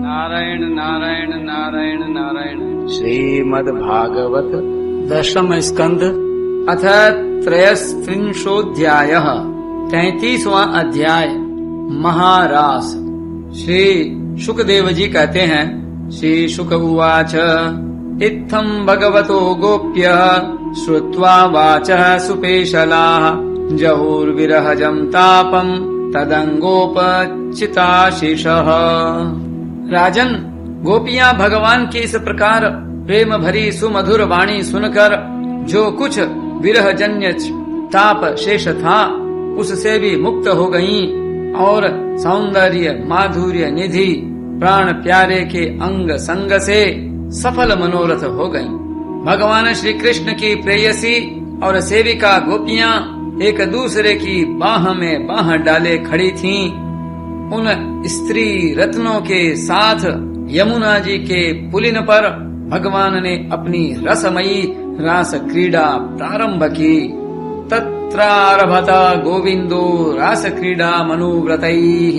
नारायण नारायण नारायण नारायण। श्रीमद्भागवत दशम स्कंद अथ त्रयस्त्रिंशोऽध्यायः 33वां अध्याय महारास। श्री शुकदेव जी कहते हैं, श्री शुक उवाच इत्थं भगवतो गोप्य श्रुत्वा वाचः सुपेशलाः जहुर्विरहजं तापं तदंगोपचिताशिषः। राजन, गोपियां भगवान की इस प्रकार प्रेम भरी सुमधुर वाणी सुनकर जो कुछ विरहजन्य ताप शेष था उससे भी मुक्त हो गईं और सौंदर्य माधुर्य निधि प्राण प्यारे के अंग संग से सफल मनोरथ हो गईं। भगवान श्री कृष्ण की प्रेयसी और सेविका गोपियां एक दूसरे की बाह में बाह डाले खड़ी थीं। उन स्त्री रत्नों के साथ यमुना जी के पुलिन पर भगवान ने अपनी रसमयी रास क्रीड़ा प्रारंभ की। तत्रारभत गोविंदो रास क्रीड़ा मनुव्रतैः।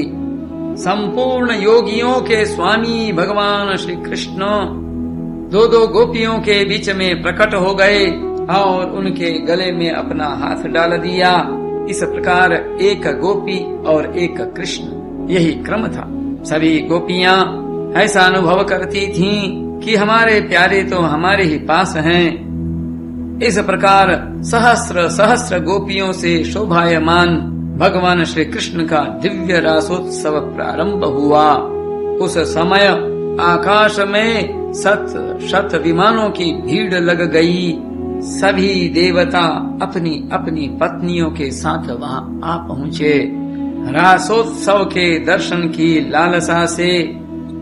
संपूर्ण योगियों के स्वामी भगवान श्री कृष्ण दो गोपियों के बीच में प्रकट हो गए और उनके गले में अपना हाथ डाल दिया। इस प्रकार एक गोपी और एक कृष्ण, यही क्रम था। सभी गोपियां ऐसा अनुभव करती थीं कि हमारे प्यारे तो हमारे ही पास हैं। इस प्रकार सहस्र सहस्र गोपियों से शोभायमान भगवान श्री कृष्ण का दिव्य रासोत्सव प्रारंभ हुआ। उस समय आकाश में शत शत विमानों की भीड़ लग गई। सभी देवता अपनी अपनी पत्नियों के साथ वहां आ पहुँचे। रासोत्सव के दर्शन की लालसा से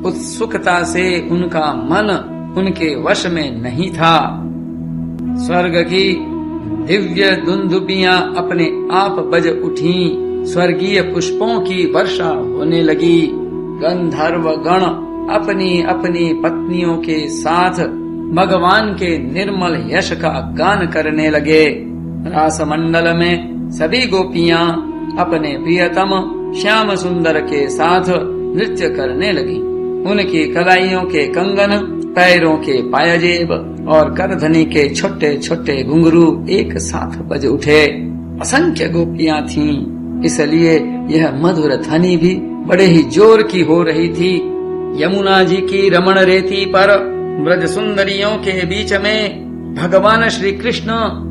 उत्सुकता से उनका मन उनके वश में नहीं था। स्वर्ग की दिव्य दुंदुबियां अपने आप बज उठीं। स्वर्गीय पुष्पों की वर्षा होने लगी। गंधर्व गण अपनी अपनी पत्नियों के साथ भगवान के निर्मल यश का गान करने लगे। रास मंडल में सभी गोपियां अपने प्रियतम श्याम सुंदर के साथ नृत्य करने लगी। उनकी कलाइयों के कंगन, पैरों के पायजेब और करधनी के छोटे छोटे घुंघरू एक साथ बज उठे। असंख्य गोपियां थीं, इसलिए यह मधुर ध्वनि भी बड़े ही जोर की हो रही थी। यमुना जी की रमण रेती पर ब्रज सुंदरियों के बीच में भगवान श्री कृष्ण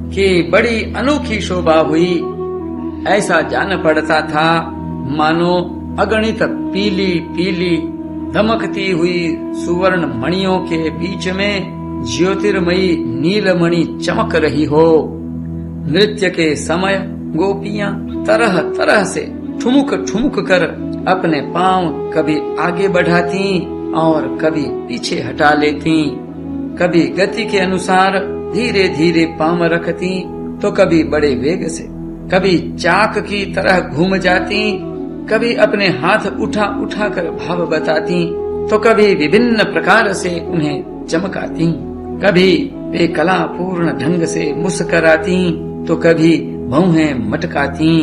की बड़ी अनोखी शोभा हुई। ऐसा जान पड़ता था मानो अगणित पीली पीली दमकती हुई सुवर्ण मणियों के बीच में ज्योतिर्मयी नीलमणि चमक रही हो। नृत्य के समय गोपियां तरह तरह से ठुमुक ठुमुक कर अपने पांव कभी आगे बढ़ाती और कभी पीछे हटा लेती। कभी गति के अनुसार धीरे धीरे पांव रखती तो कभी बड़े वेग से, कभी चाक की तरह घूम जाती, कभी अपने हाथ उठा उठा कर भाव बताती तो कभी विभिन्न प्रकार से उन्हें चमकाती। कभी वे कलापूर्ण ढंग से मुस्कराती तो कभी भौहें मटकाती।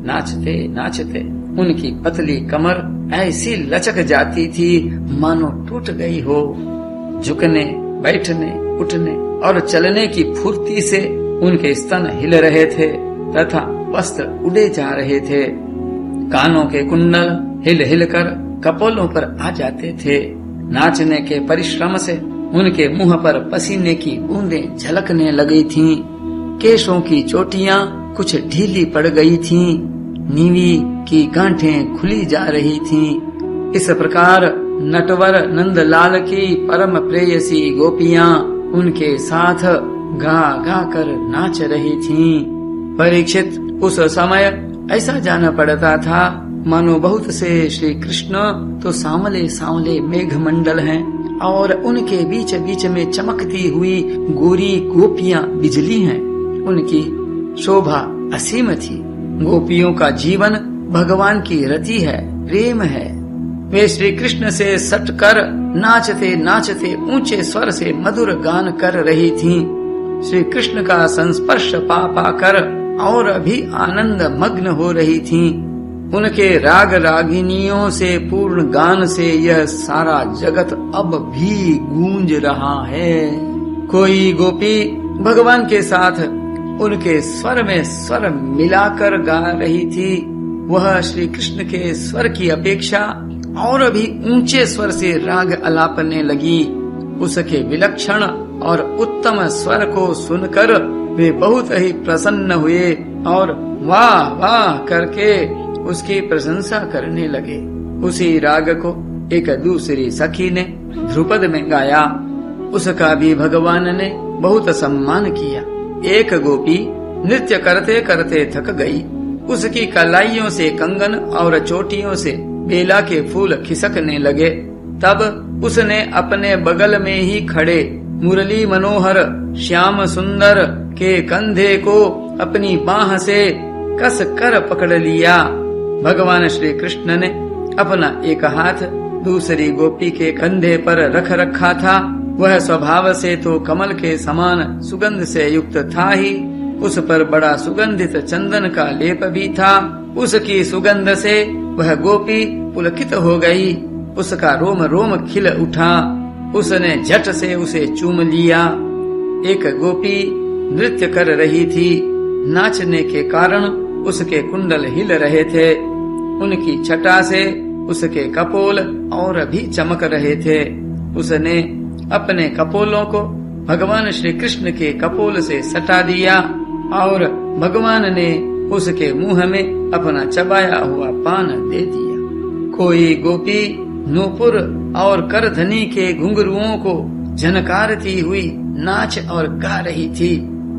नाचते नाचते उनकी पतली कमर ऐसी लचक जाती थी मानो टूट गई हो। झुकने, बैठने, उठने और चलने की फुर्ती से उनके स्तन हिल रहे थे तथा वस्त्र उड़े जा रहे थे। कानों के कुंडल हिल हिल कर कपोलों पर आ जाते थे। नाचने के परिश्रम से उनके मुंह पर पसीने की बूंदें झलकने लगी थीं। केशों की चोटियां कुछ ढीली पड़ गई थीं। नीवी की गांठें खुली जा रही थीं। इस प्रकार नटवर नंदलाल की परम प्रेयसी गोपियां उनके साथ गा गा कर नाच रही थीं। परीक्षित, उस समय ऐसा जाना पड़ता था मानो बहुत से श्री कृष्ण तो सांवले सांवले मेघमंडल हैं और उनके बीच बीच में चमकती हुई गोरी गोपियां बिजली हैं। उनकी शोभा असीम थी। गोपियों का जीवन भगवान की रति है, प्रेम है। वे श्री कृष्ण से सटकर नाचते नाचते ऊंचे स्वर से मधुर गान कर रही थीं। श्री कृष्ण का संस्पर्श पा पाकर और भी आनंद मग्न हो रही थीं। उनके राग रागिनियों से पूर्ण गान से यह सारा जगत अब भी गूंज रहा है। कोई गोपी भगवान के साथ उनके स्वर में स्वर मिलाकर गा रही थी। वह श्री कृष्ण के स्वर की अपेक्षा और भी ऊंचे स्वर से राग अलापने लगी। उसके विलक्षण और उत्तम स्वर को सुनकर वे बहुत ही प्रसन्न हुए और वाह वाह करके उसकी प्रशंसा करने लगे। उसी राग को एक दूसरी सखी ने ध्रुपद में गाया। उसका भी भगवान ने बहुत सम्मान किया। एक गोपी नृत्य करते करते थक गई। उसकी कलाइयों से कंगन और चोटियों से बेला के फूल खिसकने लगे। तब उसने अपने बगल में ही खड़े मुरली मनोहर श्याम सुंदर के कंधे को अपनी बाह से कस कर पकड़ लिया। भगवान श्री कृष्ण ने अपना एक हाथ दूसरी गोपी के कंधे पर रख रखा था। वह स्वभाव से तो कमल के समान सुगंध से युक्त था ही, उस पर बड़ा सुगंधित चंदन का लेप भी था। उसकी सुगंध से वह गोपी पुलकित हो गई। उसका रोम रोम खिल उठा। उसने झट से उसे चूम लिया। एक गोपी नृत्य कर रही थी। नाचने के कारण उसके कुंडल हिल रहे थे। उनकी छटा से उसके कपोल और भी चमक रहे थे। उसने अपने कपोलों को भगवान श्री कृष्ण के कपोल से सटा दिया और भगवान ने उसके मुंह में अपना चबाया हुआ पान दे दिया। कोई गोपी नूपुर और करधनी के घुंघरुओं को झनकारती हुई नाच और गा रही थी।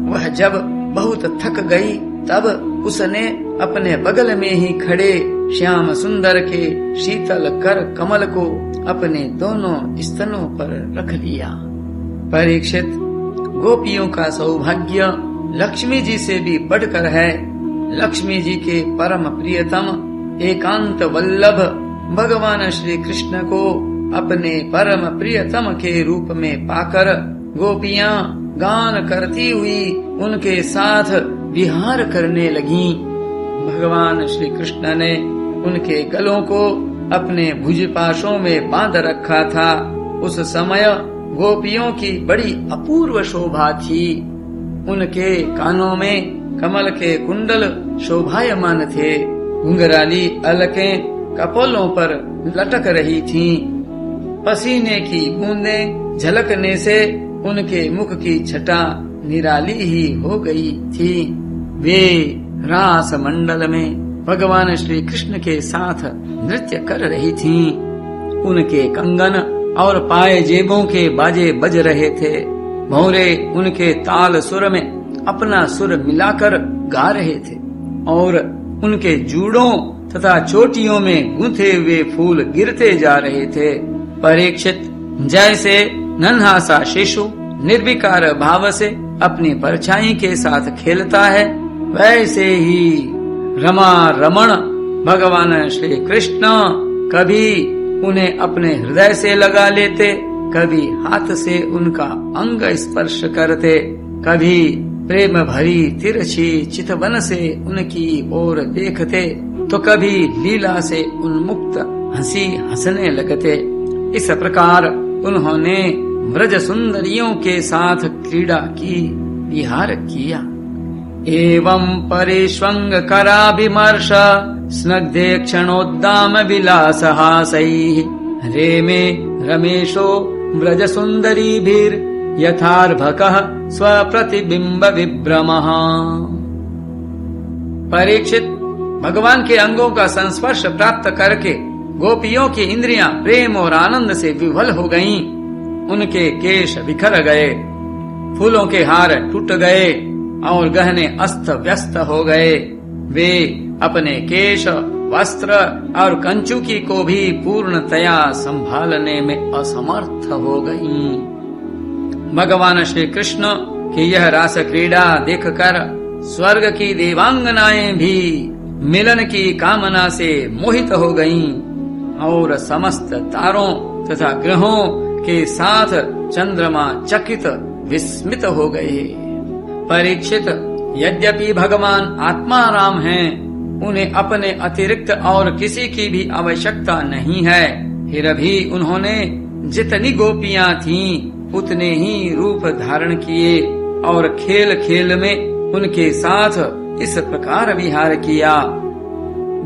वह जब बहुत थक गई तब उसने अपने बगल में ही खड़े श्याम सुंदर के शीतल कर कमल को अपने दोनों स्तनों पर रख लिया। परीक्षित, गोपियों का सौभाग्य लक्ष्मी जी से भी बढ़कर है। लक्ष्मी जी के परम प्रियतम एकांत वल्लभ भगवान श्री कृष्ण को अपने परम प्रियतम के रूप में पाकर गोपियां गान करती हुई उनके साथ विहार करने लगीं। भगवान श्री कृष्ण ने उनके गलों को अपने भुजपाशों में बांध रखा था। उस समय गोपियों की बड़ी अपूर्व शोभा थी। उनके कानों में कमल के कुंडल शोभायमान थे। घुंघराली अलकें कपोलों पर लटक रही थीं। पसीने की बूंदें झलकने से उनके मुख की छटा निराली ही हो गई थी। वे रास मंडल में भगवान श्री कृष्ण के साथ नृत्य कर रही थीं। उनके कंगन और पाए जेबों के बाजे बज रहे थे। भौरे उनके ताल सुर में अपना सुर मिलाकर गा रहे थे और उनके जूड़ों तथा चोटियों में गूंथे हुए फूल गिरते जा रहे थे। परीक्षित, जैसे नन्हा सा शिशु निर्विकार भाव से अपनी परछाई के साथ खेलता है, वैसे ही रमा रमण भगवान श्री कृष्ण कभी उन्हें अपने हृदय से लगा लेते, कभी हाथ से उनका अंग स्पर्श करते, कभी प्रेम भरी तिरछी चितवन से उनकी ओर देखते, तो कभी लीला से उन्मुक्त हंसी हंसने लगते। इस प्रकार उन्होंने ब्रज सुंदरियों के साथ क्रीड़ा की, विहार किया। एवं परिष्वंग कराभिमर्श स्नग्धे क्षणोद्दाम विलास हासैः रेमे रमेशो ब्रज सुंदरीभिर यथार्भकः स्वप्रतिबिंब विभ्रमः। परीक्षित, भगवान के अंगों का संस्पर्श प्राप्त करके गोपियों की इंद्रियां प्रेम और आनंद से विह्वल हो गईं। उनके केश बिखर गए, फूलों के हार टूट गए और गहने अस्त व्यस्त हो गए। वे अपने केश, वस्त्र और कंचुकी को भी पूर्णतया संभालने में असमर्थ हो गईं। भगवान श्री कृष्ण की यह रास क्रीड़ा देखकर स्वर्ग की देवांगनाएं भी मिलन की कामना से मोहित हो गईं और समस्त तारों तथा ग्रहों के साथ चंद्रमा चकित विस्मित हो गए। परीक्षित, यद्यपि भगवान आत्माराम हैं, उन्हें अपने अतिरिक्त और किसी की भी आवश्यकता नहीं है। फिर भी उन्होंने जितनी गोपियां थीं उतने ही रूप धारण किए और खेल खेल में उनके साथ इस प्रकार विहार किया।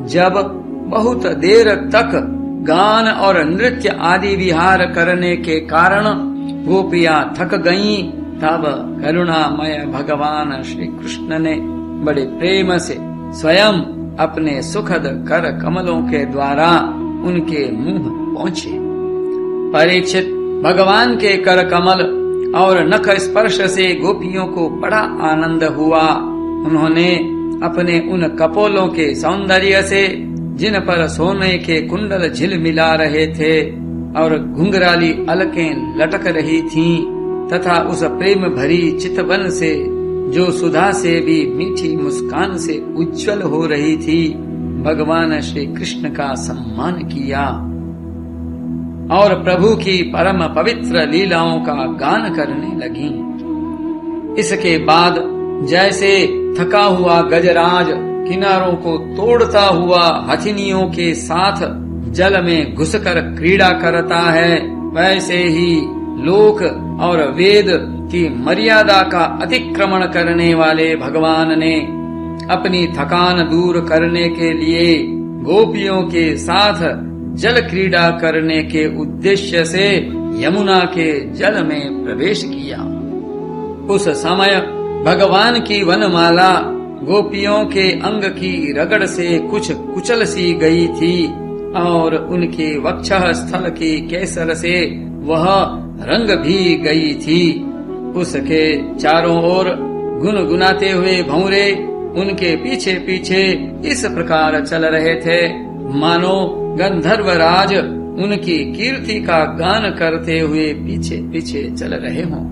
जब बहुत देर तक गान और नृत्य आदि विहार करने के कारण गोपियां थक गईं, तब करुणामय भगवान श्री कृष्ण ने बड़े प्रेम से स्वयं अपने सुखद कर कमलों के द्वारा उनके मुंह पहुँचे। परीक्षित, भगवान के कर कमल और नख स्पर्श से गोपियों को बड़ा आनंद हुआ। उन्होंने अपने उन कपोलों के सौंदर्य से, जिन पर सोने के कुंडल झिलमिला रहे थे और घुंघराली अलकें लटक रही थीं, तथा उस प्रेम भरी चितवन से जो सुधा से भी मीठी मुस्कान से उज्जवल हो रही थी, भगवान श्री कृष्ण का सम्मान किया और प्रभु की परम पवित्र लीलाओं का गान करने लगी। इसके बाद जैसे थका हुआ गजराज किनारों को तोड़ता हुआ हथिनियों के साथ जल में घुसकर क्रीड़ा करता है, वैसे ही लोक और वेद की मर्यादा का अतिक्रमण करने वाले भगवान ने अपनी थकान दूर करने के लिए गोपियों के साथ जल क्रीड़ा करने के उद्देश्य से यमुना के जल में प्रवेश किया। उस समय भगवान की वनमाला गोपियों के अंग की रगड़ से कुछ कुचल सी गई थी और उनके वक्षः स्थल की केसर से वह रंग भी गई थी। उसके चारों ओर गुनगुनाते हुए भंवरे उनके पीछे पीछे इस प्रकार चल रहे थे, मानो गंधर्वराज उनकी कीर्ति का गान करते हुए पीछे पीछे चल रहे हों।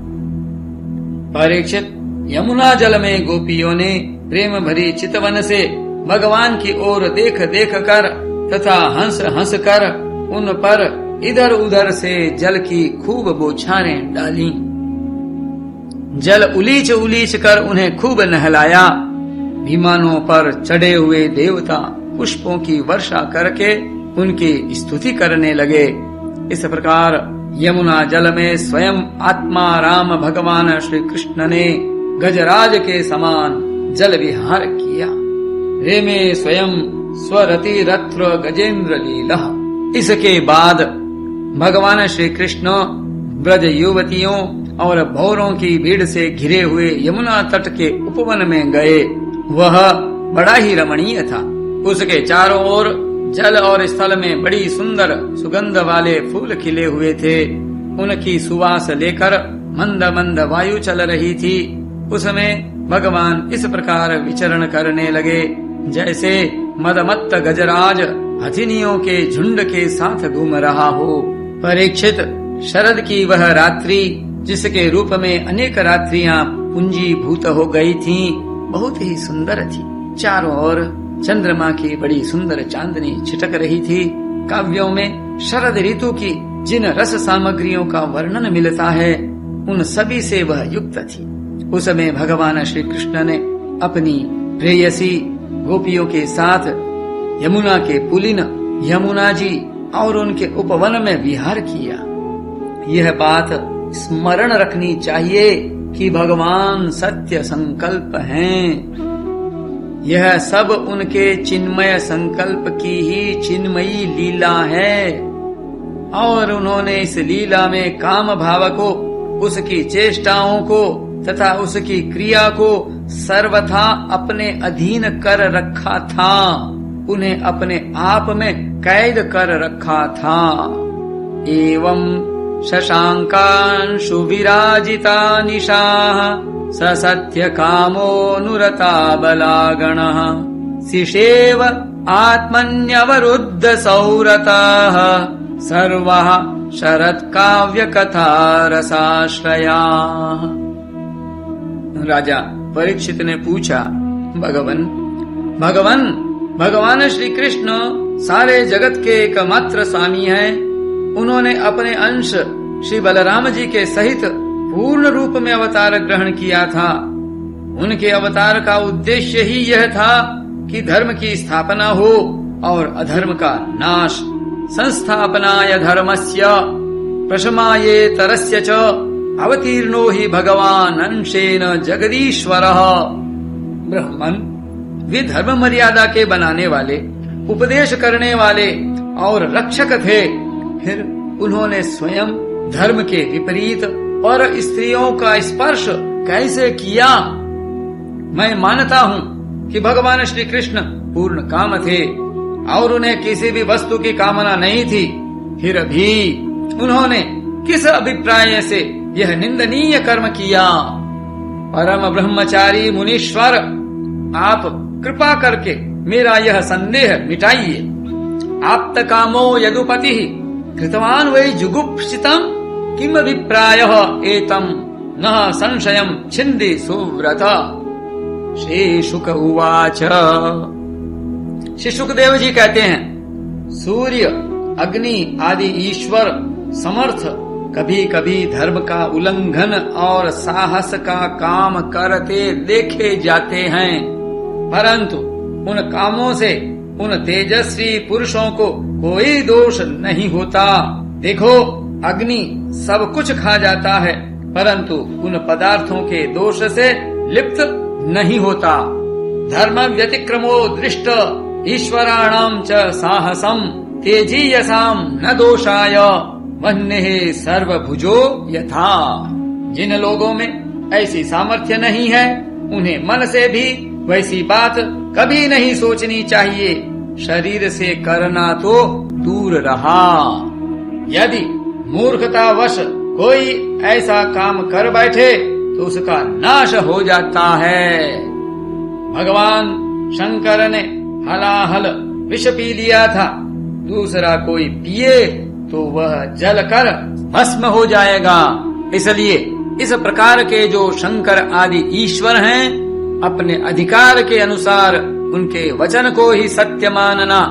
परीक्षित, यमुना जल में गोपियों ने प्रेम भरी चितवन से भगवान की ओर देख देख कर तथा हंस हंस कर उन पर इधर उधर से जल की खूब बौछारें डाली। जल उलीच उलीच कर उन्हें खूब नहलाया। विमानों पर चढ़े हुए देवता पुष्पों की वर्षा करके उनकी स्तुति करने लगे। इस प्रकार यमुना जल में स्वयं आत्मा राम भगवान श्री कृष्ण ने गजराज के समान जल विहार किया। रेमे स्वयं स्वरति रत्र गजेंद्र लीला। इसके बाद भगवान श्री कृष्ण ब्रज युवतियों और भौरों की भीड़ से घिरे हुए यमुना तट के उपवन में गए। वह बड़ा ही रमणीय था। उसके चारों ओर जल और स्थल में बड़ी सुंदर सुगंध वाले फूल खिले हुए थे। उनकी सुवास लेकर मंद मंद वायु चल रही थी। उसमें भगवान इस प्रकार विचरण करने लगे जैसे मदमत्त गजराज हथिनियों के झुंड के साथ घूम रहा हो। परीक्षित, शरद की वह रात्रि जिसके रूप में अनेक रात्रियां पुंजीभूत हो गई थीं, बहुत ही सुंदर थी। चारों ओर चंद्रमा की बड़ी सुंदर चांदनी छिटक रही थी। काव्यों में शरद ऋतु की जिन रस सामग्रियों का वर्णन मिलता है, उन सभी से वह युक्त थी। उस समय भगवान श्री कृष्ण ने अपनी प्रेयसी गोपियों के साथ यमुना के पुलिन यमुना जी और उनके उपवन में विहार किया। यह बात स्मरण रखनी चाहिए कि भगवान सत्य संकल्प हैं। यह सब उनके चिन्मय संकल्प की ही चिन्मयी लीला है और उन्होंने इस लीला में काम भाव को, उसकी चेष्टाओं को तथा उसकी क्रिया को सर्वथा अपने अधीन कर रखा था। उन्हें अपने आप में कैद कर रखा था। एवं शशांकांशु विराजिता निशाः ससत्य कामोऽनुरता बलागणः शिशेव आत्मन्यवरुद्ध सौरताः सर्वः शरत्काव्य कथा रसाश्रयाः। राजा परीक्षित ने पूछा, भगवान श्री कृष्ण सारे जगत के एकमात्र स्वामी हैं। उन्होंने अपने अंश श्री बलराम जी के सहित पूर्ण रूप में अवतार ग्रहण किया था। उनके अवतार का उद्देश्य ही यह था कि धर्म की स्थापना हो और अधर्म का नाश। संस्थापनाय धर्मस्य प्रशमायेतरस्य च अवतीर्णो हि भगवान अंशेन जगदीश्वरः। ब्राह्मण वे धर्म मर्यादा के बनाने वाले, उपदेश करने वाले और रक्षक थे। फिर उन्होंने स्वयं धर्म के विपरीत और स्त्रियों का स्पर्श कैसे किया? मैं मानता हूँ कि भगवान श्री कृष्ण पूर्ण काम थे और उन्हें किसी भी वस्तु की कामना नहीं थी। फिर भी उन्होंने किस अभिप्राय से यह निंदनीय कर्म किया? परम ब्रह्मचारी मुनीश्वर, आप कृपा करके मेरा यह संदेह मिटाइए। आप्त कामो यदुपति कृतवान वै जुगुप्सितम् किम अभिप्रायः एतम् न संशयम् छिन्दी सुव्रत। श्री शुक उवाच। श्री शुकदेव जी कहते हैं, सूर्य, अग्नि आदि ईश्वर समर्थ कभी कभी धर्म का उल्लंघन और साहस का काम करते देखे जाते हैं, परंतु उन कामों से उन तेजस्वी पुरुषों को कोई दोष नहीं होता। देखो, अग्नि सब कुछ खा जाता है, परंतु उन पदार्थों के दोष से लिप्त नहीं होता। धर्म व्यतिक्रमो दृष्ट ईश्वराणाम च साहसम तेजीयसाम न दोषाय वह्नेः सर्वभुजो यथा। जिन लोगों में ऐसी सामर्थ्य नहीं है, उन्हें मन से भी वैसी बात कभी नहीं सोचनी चाहिए। शरीर से करना तो दूर रहा। यदि मूर्खतावश कोई ऐसा काम कर बैठे तो उसका नाश हो जाता है। भगवान शंकर ने हलाहल विष पी लिया था, दूसरा कोई पिए तो वह जल कर भस्म हो जाएगा। इसलिए इस प्रकार के जो शंकर आदि ईश्वर हैं, अपने अधिकार के अनुसार उनके वचन को ही सत्य मानना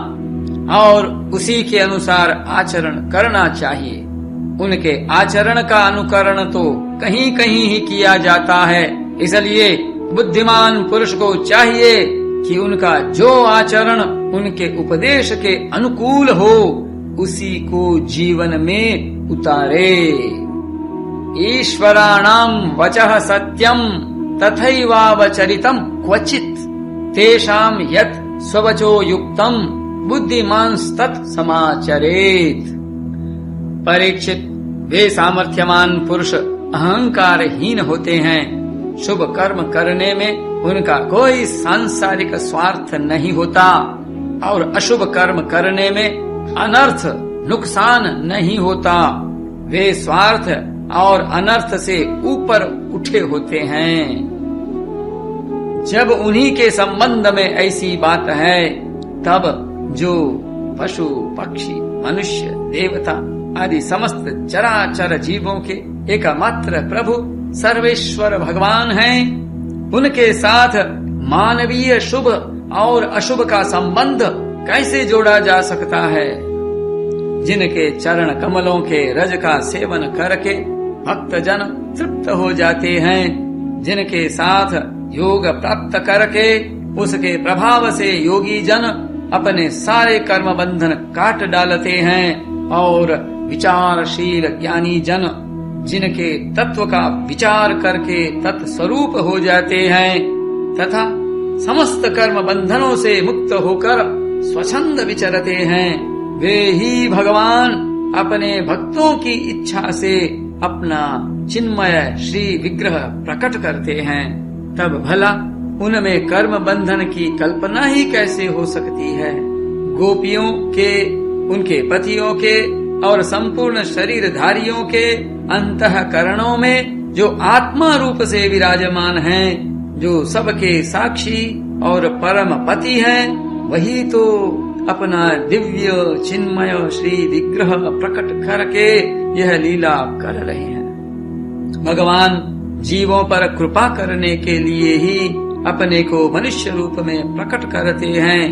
और उसी के अनुसार आचरण करना चाहिए। उनके आचरण का अनुकरण तो कहीं कहीं ही किया जाता है। इसलिए बुद्धिमान पुरुष को चाहिए कि उनका जो आचरण उनके उपदेश के अनुकूल हो, उसी को जीवन में उतारे। ईश्वराणाम वचः सत्यम तथैवावचरितम क्वचित तेषाम यत् स्ववचो युक्तम बुद्धिमांस्तत् समाचरेत। परीक्षित, वे सामर्थ्यमान पुरुष अहंकारहीन होते हैं। शुभ कर्म करने में उनका कोई सांसारिक स्वार्थ नहीं होता और अशुभ कर्म करने में अनर्थ नुकसान नहीं होता। वे स्वार्थ और अनर्थ से ऊपर उठे होते हैं। जब उन्हीं के संबंध में ऐसी बात है, तब जो पशु पक्षी मनुष्य देवता आदि समस्त चराचर जीवों के एकमात्र प्रभु सर्वेश्वर भगवान हैं, उनके साथ मानवीय शुभ और अशुभ का संबंध कैसे जोड़ा जा सकता है? जिनके चरण कमलों के रज का सेवन करके भक्त जन तृप्त हो जाते हैं, जिनके साथ योग प्राप्त करके उसके प्रभाव से योगी जन अपने सारे कर्म बंधन काट डालते हैं, और विचारशील ज्ञानी जन जिनके तत्व का विचार करके तत्स्वरूप हो जाते हैं तथा समस्त कर्म बंधनों से मुक्त होकर स्वच्छंद विचरते हैं, वे ही भगवान अपने भक्तों की इच्छा से अपना चिन्मय श्री विग्रह प्रकट करते हैं। तब भला उनमें कर्म बंधन की कल्पना ही कैसे हो सकती है? गोपियों के, उनके पतियों के और संपूर्ण शरीरधारियों के अंतःकरणों में जो आत्मा रूप से विराजमान हैं, जो सबके साक्षी और परम पति हैं, वही तो अपना दिव्य चिन्मय श्री विग्रह प्रकट करके यह लीला कर रहे हैं। भगवान जीवों पर कृपा करने के लिए ही अपने को मनुष्य रूप में प्रकट करते हैं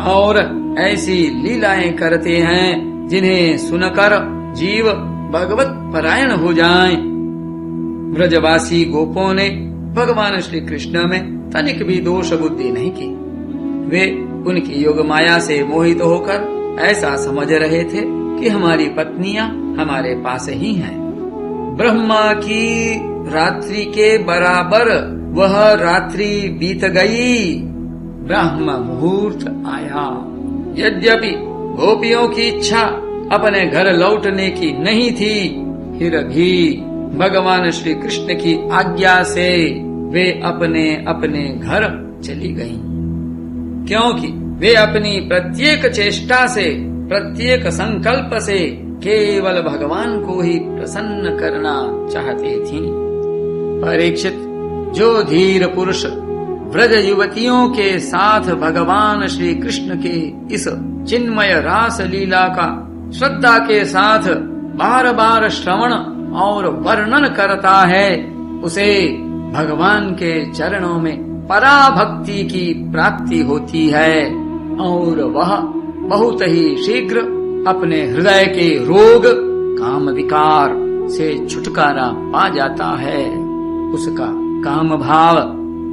और ऐसी लीलाएं करते हैं जिन्हें सुनकर जीव भगवत परायण हो जाएं। ब्रजवासी गोपों ने भगवान श्री कृष्ण में तनिक भी दोष बुद्धि नहीं की। वे उनकी योग माया से मोहित होकर ऐसा समझ रहे थे कि हमारी पत्नियां हमारे पास ही हैं। ब्रह्मा की रात्रि के बराबर वह रात्रि बीत गई। ब्रह्म मुहूर्त आया। यद्यपि गोपियों की इच्छा अपने घर लौटने की नहीं थी, फिर भी भगवान श्री कृष्ण की आज्ञा से वे अपने अपने घर चली गईं, क्योंकि वे अपनी प्रत्येक चेष्टा से, प्रत्येक संकल्प से केवल भगवान को ही प्रसन्न करना चाहती थीं। परीक्षित, जो धीर पुरुष व्रज युवतियों के साथ भगवान श्री कृष्ण के इस चिन्मय रास लीला का श्रद्धा के साथ बार बार श्रवण और वर्णन करता है, उसे भगवान के चरणों में पराभक्ति की प्राप्ति होती है और वह बहुत ही शीघ्र अपने हृदय के रोग काम विकार से छुटकारा पा जाता है। उसका काम भाव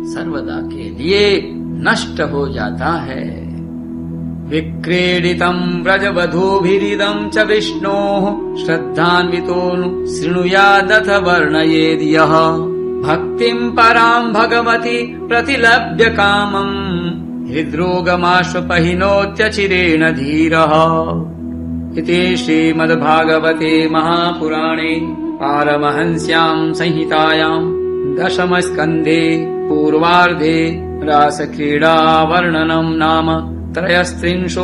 सर्वदा के लिए नष्ट हो जाता है। विक्रीडितं व्रजवधूभिरिदं च विष्णोः श्रद्धान्वितोऽनु शृणुयादथ वर्णयेद् यः भक्तिं परां भगवति प्रतिलभ्य कामम् हृद्रोगमाश्वपहिनोत्यचिरेण धीरः। इति श्रीमद्भागवते महापुराणे पारमहंस्यां संहितायां दशमस्कन्धे पूर्वार्धे रासक्रीडा वर्णनं नाम 33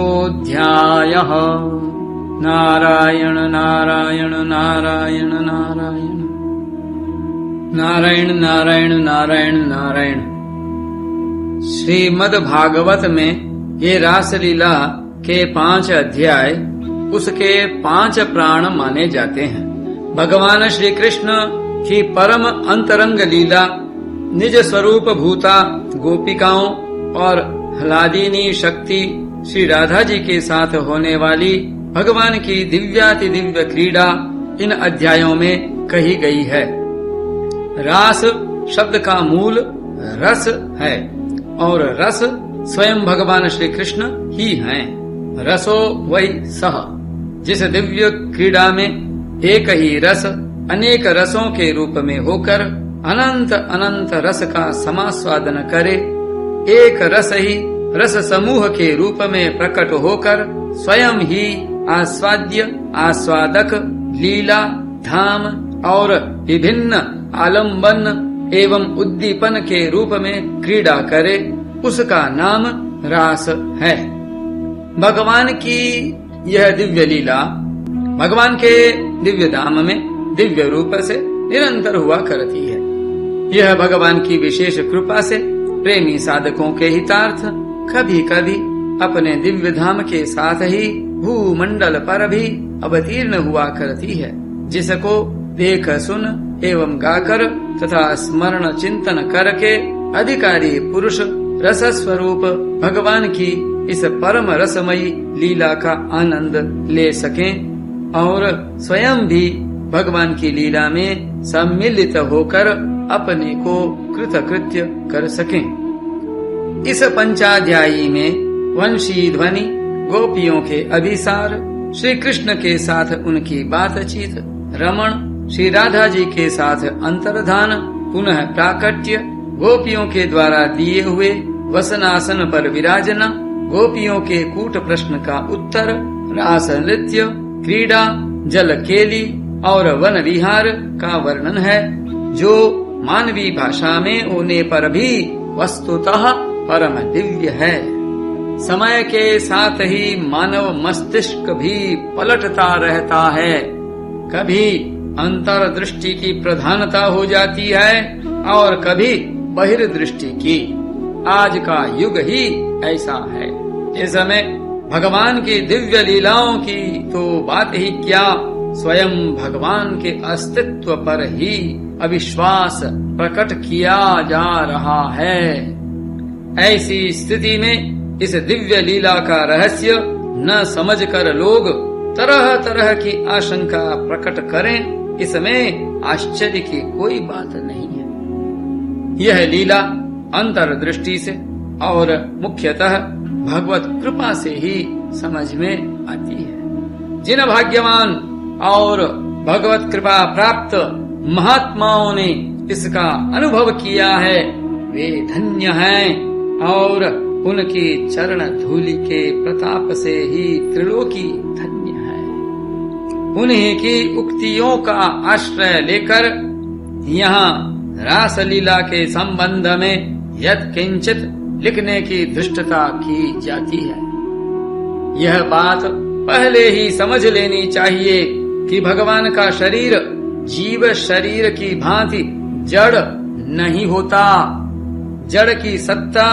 नारायण नारायण नारायण नारायण नारायण नारायण नारायण नारायण। श्रीमद् भागवत में ये रासलीला के 5 अध्याय उसके 5 प्राण माने जाते हैं। भगवान श्री कृष्ण की परम अंतरंग लीला निज स्वरूप भूता गोपिकाओं और ह्लादिनी शक्ति श्री राधा जी के साथ होने वाली भगवान की दिव्याति दिव्य क्रीड़ा इन अध्यायों में कही गई है। रास शब्द का मूल रस है और रस स्वयं भगवान श्री कृष्ण ही हैं। रसो वै सह। जिस दिव्य क्रीड़ा में एक ही रस अनेक रसों के रूप में होकर अनंत अनंत रस का समास्वादन करे, एक रस ही रस समूह के रूप में प्रकट होकर स्वयं ही आस्वाद्य आस्वादक लीला धाम और विभिन्न आलम्बन एवं उद्दीपन के रूप में क्रीड़ा करे, उसका नाम रास है। भगवान की यह दिव्य लीला भगवान के दिव्य धाम में दिव्य रूप से निरंतर हुआ करती है। यह भगवान की विशेष कृपा से प्रेमी साधकों के हितार्थ कभी कभी अपने दिव्य धाम के साथ ही भूमंडल पर भी अवतीर्ण हुआ करती है, जिसको देख सुन एवं गाकर तथा स्मरण चिंतन करके अधिकारी पुरुष रस स्वरूप भगवान की इस परम रसमयी लीला का आनंद ले सकें और स्वयं भी भगवान की लीला में सम्मिलित होकर अपने को कृतकृत्य कर सकें। इस पंचाध्यायी में वंशी ध्वनि, गोपियों के अभिसार, श्री कृष्ण के साथ उनकी बातचीत, रमण, श्री राधा जी के साथ अंतर्धान, पुनः प्राकट्य, गोपियों के द्वारा दिए हुए वसनासन पर विराजना, गोपियों के कूट प्रश्न का उत्तर, रास नृत्य, क्रीड़ा, जल केली और वन विहार का वर्णन है, जो मानवी भाषा में होने पर भी वस्तुतः परम दिव्य है। समय के साथ ही मानव मस्तिष्क भी पलटता रहता है। कभी अंतर्दृष्टि की प्रधानता हो जाती है और कभी बहिर्दृष्टि की। आज का युग ही ऐसा है। इस समय भगवान की दिव्य लीलाओं की तो बात ही क्या, स्वयं भगवान के अस्तित्व पर ही अविश्वास प्रकट किया जा रहा है। ऐसी स्थिति में इस दिव्य लीला का रहस्य न समझकर लोग तरह तरह की आशंका प्रकट करें, इसमें आश्चर्य की कोई बात नहीं है। यह लीला अंतर्दृष्टि से और मुख्यतः भगवत कृपा से ही समझ में आती है। जिन भाग्यवान और भगवत कृपा प्राप्त महात्माओं ने इसका अनुभव किया है वे धन्य हैं और उनकी चरण धूलि के प्रताप से ही त्रिलोकी धन्य है। उन्हीं की उक्तियों का आश्रय लेकर यहाँ रासलीला के संबंध में यत् किंचित लिखने की धृष्टता की जाती है। यह बात पहले ही समझ लेनी चाहिए कि भगवान का शरीर जीव शरीर की भांति जड़ नहीं होता। जड़ की सत्ता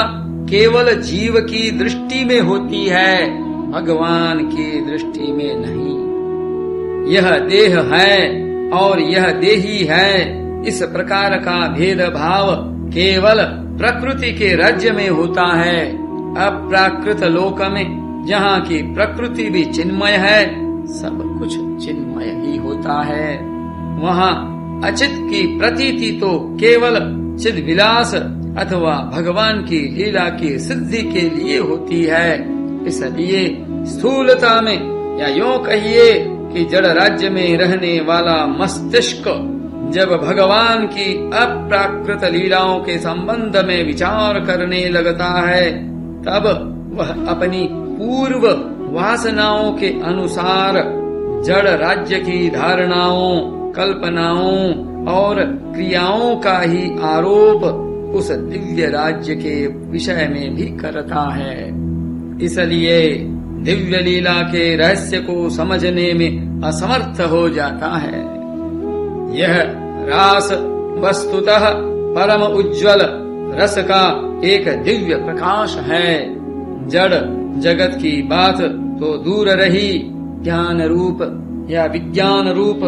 केवल जीव की दृष्टि में होती है, भगवान की दृष्टि में नहीं। यह देह है और यह देही है, इस प्रकार का भेदभाव केवल प्रकृति के राज्य में होता है। अप्राकृत लोक में जहाँ की प्रकृति भी चिन्मय है, सब कुछ चिन्मय ही होता है। वहाँ अचित की प्रतीति तो केवल चिद विलास अथवा भगवान की लीला की सिद्धि के लिए होती है। इसलिए स्थूलता में या यूं कहिए कि जड़ राज्य में रहने वाला मस्तिष्क जब भगवान की अप्राकृत लीलाओं के संबंध में विचार करने लगता है, तब वह अपनी पूर्व वासनाओं के अनुसार जड़ राज्य की धारणाओं, कल्पनाओं और क्रियाओं का ही आरोप उस दिव्य राज्य के विषय में भी करता है। इसलिए दिव्य लीला के रहस्य को समझने में असमर्थ हो जाता है। यह रास वस्तुतः परम उज्ज्वल रस का एक दिव्य प्रकाश है। जड़ जगत की बात तो दूर रही, ज्ञान रूप या विज्ञान रूप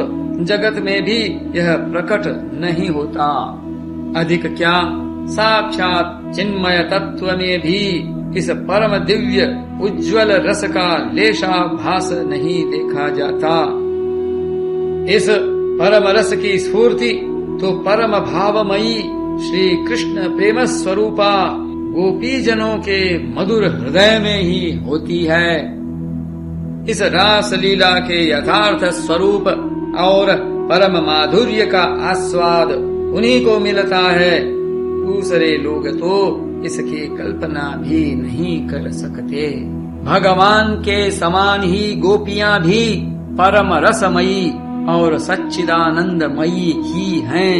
जगत में भी यह प्रकट नहीं होता। अधिक क्या, साक्षात चिन्मय तत्व में भी इस परम दिव्य उज्ज्वल रस का लेशाभास नहीं देखा जाता। इस परम रस की स्फूर्ति तो परम भावमयी श्री कृष्ण प्रेम स्वरूपा गोपी जनों के मधुर हृदय में ही होती है। इस रास लीला के यथार्थ स्वरूप और परम माधुर्य का आस्वाद उन्हीं को मिलता है। दूसरे लोग तो इसकी कल्पना भी नहीं कर सकते। भगवान के समान ही गोपियां भी परम रसमयी और सच्चिदानंदमयी ही हैं।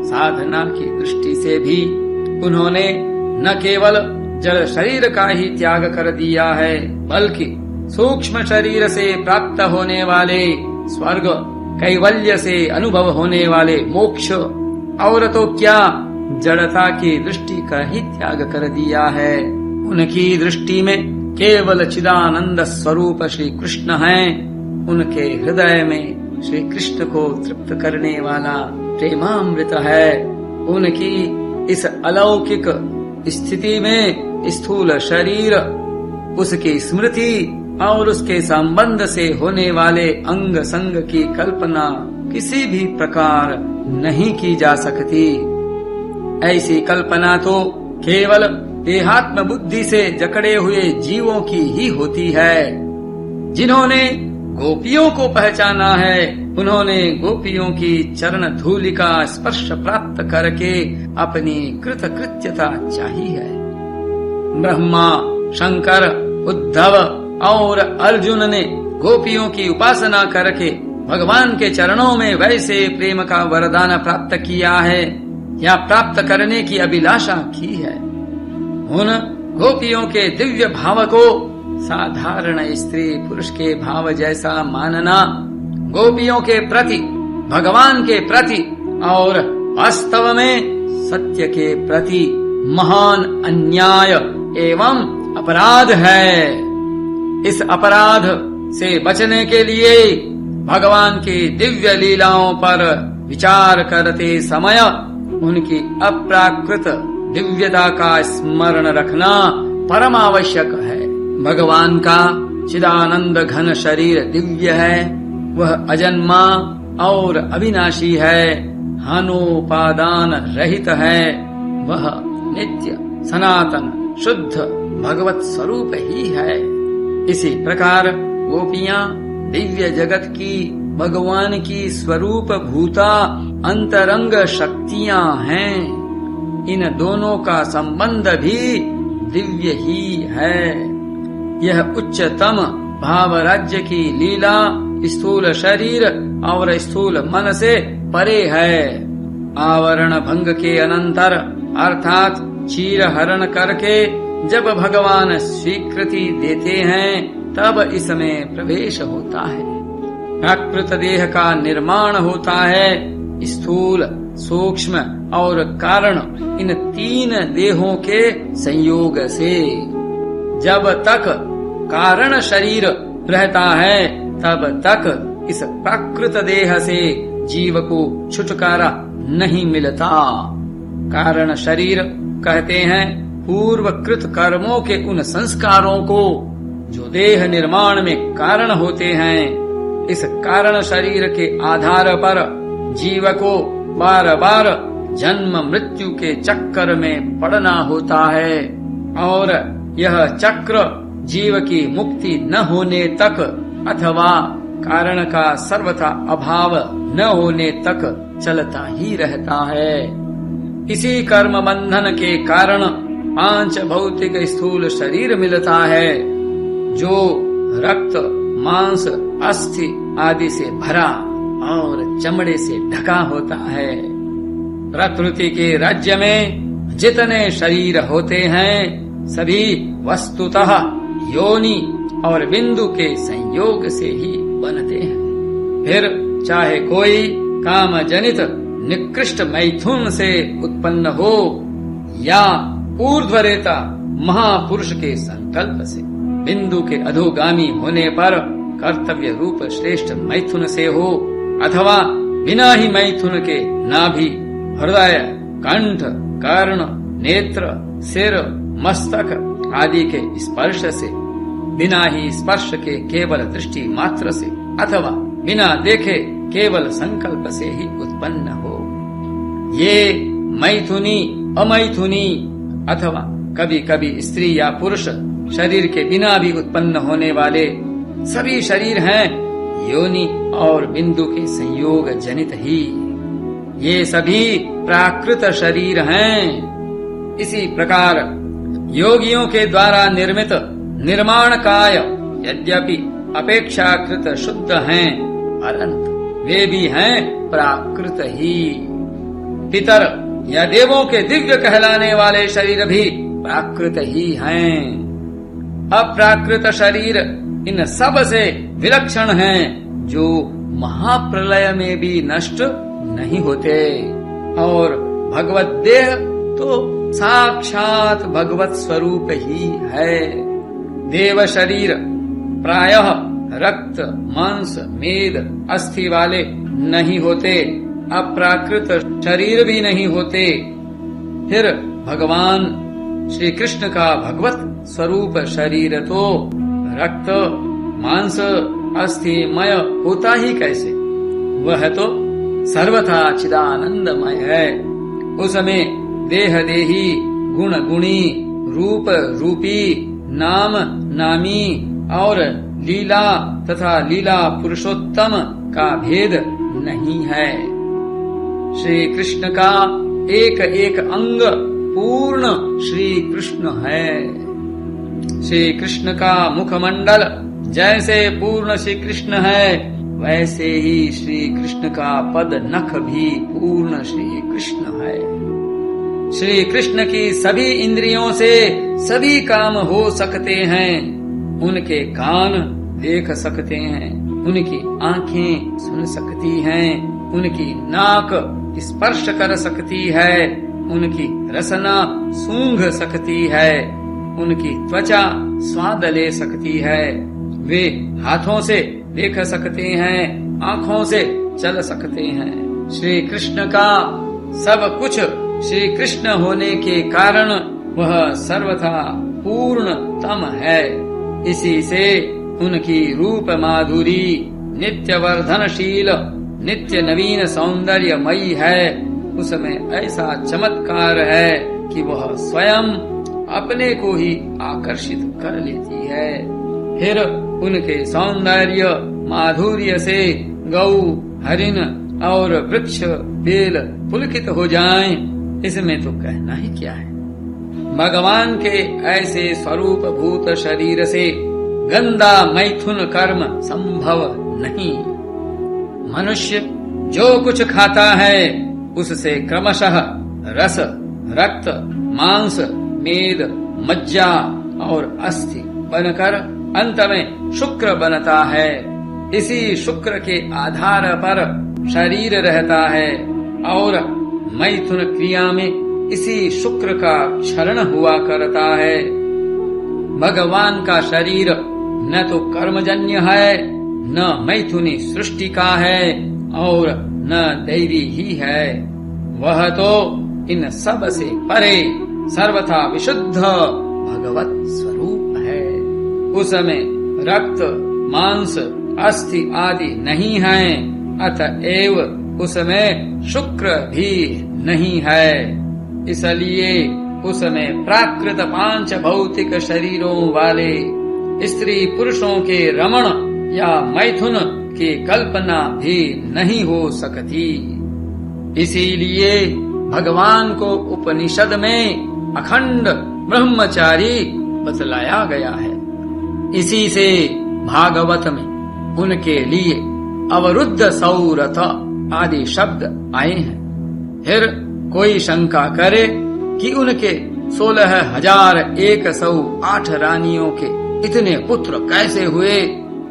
साधना की दृष्टि से भी उन्होंने न केवल जड़ शरीर का ही त्याग कर दिया है, बल्कि सूक्ष्म शरीर से प्राप्त होने वाले स्वर्ग, कैवल्य से अनुभव होने वाले मोक्ष और तो क्या जड़ता की दृष्टि का ही त्याग कर दिया है। उनकी दृष्टि में केवल चिदानंद स्वरूप श्री कृष्ण हैं। उनके हृदय में श्री कृष्ण को तृप्त करने वाला प्रेमामृत है। उनकी इस अलौकिक स्थिति में स्थूल शरीर, उसकी स्मृति और उसके संबंध से होने वाले अंग संग की कल्पना किसी भी प्रकार नहीं की जा सकती। ऐसी कल्पना तो केवल देहात्म बुद्धि से जकड़े हुए जीवों की ही होती है। जिन्होंने गोपियों को पहचाना है, उन्होंने गोपियों की चरण धूलि का स्पर्श प्राप्त करके अपनी कृतकृत्यता चाही है। ब्रह्मा, शंकर, उद्धव और अर्जुन ने गोपियों की उपासना करके भगवान के चरणों में वैसे प्रेम का वरदान प्राप्त किया है या प्राप्त करने की अभिलाषा की है। उन गोपियों के दिव्य भाव को साधारण स्त्री पुरुष के भाव जैसा मानना गोपियों के प्रति, भगवान के प्रति और वास्तव में सत्य के प्रति महान अन्याय एवं अपराध है। इस अपराध से बचने के लिए भगवान की दिव्य लीलाओं पर विचार करते समय उनकी अप्राकृत दिव्यता का स्मरण रखना परम आवश्यक है। भगवान का चिदानंद घन शरीर दिव्य है, वह अजन्मा और अविनाशी है, हानोपादान रहित है, वह नित्य, सनातन, शुद्ध भगवत स्वरूप ही है। इसी प्रकार गोपियां दिव्य जगत की भगवान की स्वरूप भूता अंतरंग शक्तियां हैं। इन दोनों का संबंध भी दिव्य ही है। यह उच्चतम भाव राज्य की लीला स्थूल शरीर और स्थूल मन से परे है। आवरण भंग के अनंतर अर्थात चीर हरण करके जब भगवान स्वीकृति देते हैं तब इसमें प्रवेश होता है। प्राकृत देह का निर्माण होता है। स्थूल, सूक्ष्म और कारण इन तीन देहों के संयोग से। जब तक कारण शरीर रहता है तब तक इस प्राकृत देह से जीव को छुटकारा नहीं मिलता। कारण शरीर कहते हैं पूर्वकृत कर्मों के उन संस्कारों को जो देह निर्माण में कारण होते हैं। इस कारण शरीर के आधार पर जीव को बार बार जन्म मृत्यु के चक्कर में पड़ना होता है और यह चक्र जीव की मुक्ति न होने तक अथवा कारण का सर्वथा अभाव न होने तक चलता ही रहता है। इसी कर्म बंधन के कारण 5 भौतिक स्थूल शरीर मिलता है जो रक्त, मांस, अस्थि आदि से भरा और चमड़े से ढका होता है। प्रकृति के राज्य में जितने शरीर होते हैं सभी वस्तुतः योनि और बिंदु के संयोग से ही बनते हैं। फिर चाहे कोई काम जनित निकृष्ट मैथुन से उत्पन्न हो या ऊर्ध्वरेता महापुरुष के संकल्प से। बिंदु के अधोगामी होने पर कर्तव्य रूप श्रेष्ठ मैथुन से हो अथवा बिना ही मैथुन के नाभि, हृदय, कंठ, कर्ण, नेत्र, सिर, मस्तक आदि के स्पर्श से, बिना ही स्पर्श के केवल दृष्टि मात्र से अथवा बिना देखे केवल संकल्प से ही उत्पन्न हो। ये मैथुनी, अमैथुनी अथवा कभी कभी स्त्री या पुरुष शरीर के बिना भी उत्पन्न होने वाले सभी शरीर हैं योनि और बिंदु के संयोग जनित ही। ये सभी प्राकृत शरीर हैं। इसी प्रकार योगियों के द्वारा निर्मित निर्माण काय यद्यपि अपेक्षाकृत शुद्ध हैं परंतु वे भी हैं प्राकृत ही। पितर या देवों के दिव्य कहलाने वाले शरीर भी प्राकृत ही हैं। अप्राकृत शरीर इन सब से विलक्षण हैं जो महाप्रलय में भी नष्ट नहीं होते और भगवत देह तो साक्षात भगवत स्वरूप ही है। देव शरीर प्रायः रक्त, मांस, मेद, अस्थि वाले नहीं होते, अप्राकृत शरीर भी नहीं होते। फिर भगवान श्री कृष्ण का भगवत स्वरूप शरीर तो रक्त, मांस, अस्थिमय होता ही कैसे? वह तो सर्वथा चिदानंदमय है। उसमें देह देही, गुण गुणी, रूप रूपी, नाम नामी और लीला तथा लीला पुरुषोत्तम का भेद नहीं है। श्री कृष्ण का एक एक अंग पूर्ण श्री कृष्ण है। श्री कृष्ण का मुखमंडल जैसे पूर्ण श्री कृष्ण है वैसे ही श्री कृष्ण का पद नख भी पूर्ण श्री कृष्ण है। श्री कृष्ण की सभी इंद्रियों से सभी काम हो सकते हैं। उनके कान देख सकते हैं, उनकी आंखें सुन सकती हैं, उनकी नाक स्पर्श कर सकती है, उनकी रसना सूंघ सकती है, उनकी त्वचा स्वाद ले सकती है। वे हाथों से देख सकते हैं, आँखों से चल सकते हैं। श्री कृष्ण का सब कुछ श्री कृष्ण होने के कारण वह सर्वथा पूर्णतम है। इसी से उनकी रूप माधुरी नित्य वर्धनशील, नित्य नवीन सौंदर्यमयी है। उसमें ऐसा चमत्कार है कि वह स्वयं अपने को ही आकर्षित कर लेती है। फिर उनके सौंदर्य माधुर्य से गौ, हरिण और वृक्ष, बेल पुलकित हो जाएं, इसमें तो कहना ही क्या है। भगवान के ऐसे स्वरूप भूत शरीर से गंदा मैथुन कर्म संभव नहीं। मनुष्य जो कुछ खाता है उससे क्रमशः रस, रक्त, मांस, मेद, मज्जा और अस्थि बनकर अंत में शुक्र बनता है। इसी शुक्र के आधार पर शरीर रहता है और मैथुन क्रिया में इसी शुक्र का क्षरण हुआ करता है। भगवान का शरीर न तो कर्मजन्य है, न मैथुनी सृष्टि का है और न दैवी ही है। वह तो इन सब से परे सर्वथा विशुद्ध भगवत स्वरूप है। उसमें रक्त, मांस, अस्थि आदि नहीं है, अतएव उसमें शुक्र भी नहीं है। इसलिए उसमें प्राकृत पांच भौतिक शरीरों वाले स्त्री पुरुषों के रमण या मैथुन की कल्पना भी नहीं हो सकती। इसीलिए भगवान को उपनिषद में अखंड ब्रह्मचारी बतलाया गया है। इसी से भागवत में उनके लिए अवरुद्ध सौरथ आदि शब्द आए हैं। फिर कोई शंका करे कि उनके 16,108 रानियों के इतने पुत्र कैसे हुए,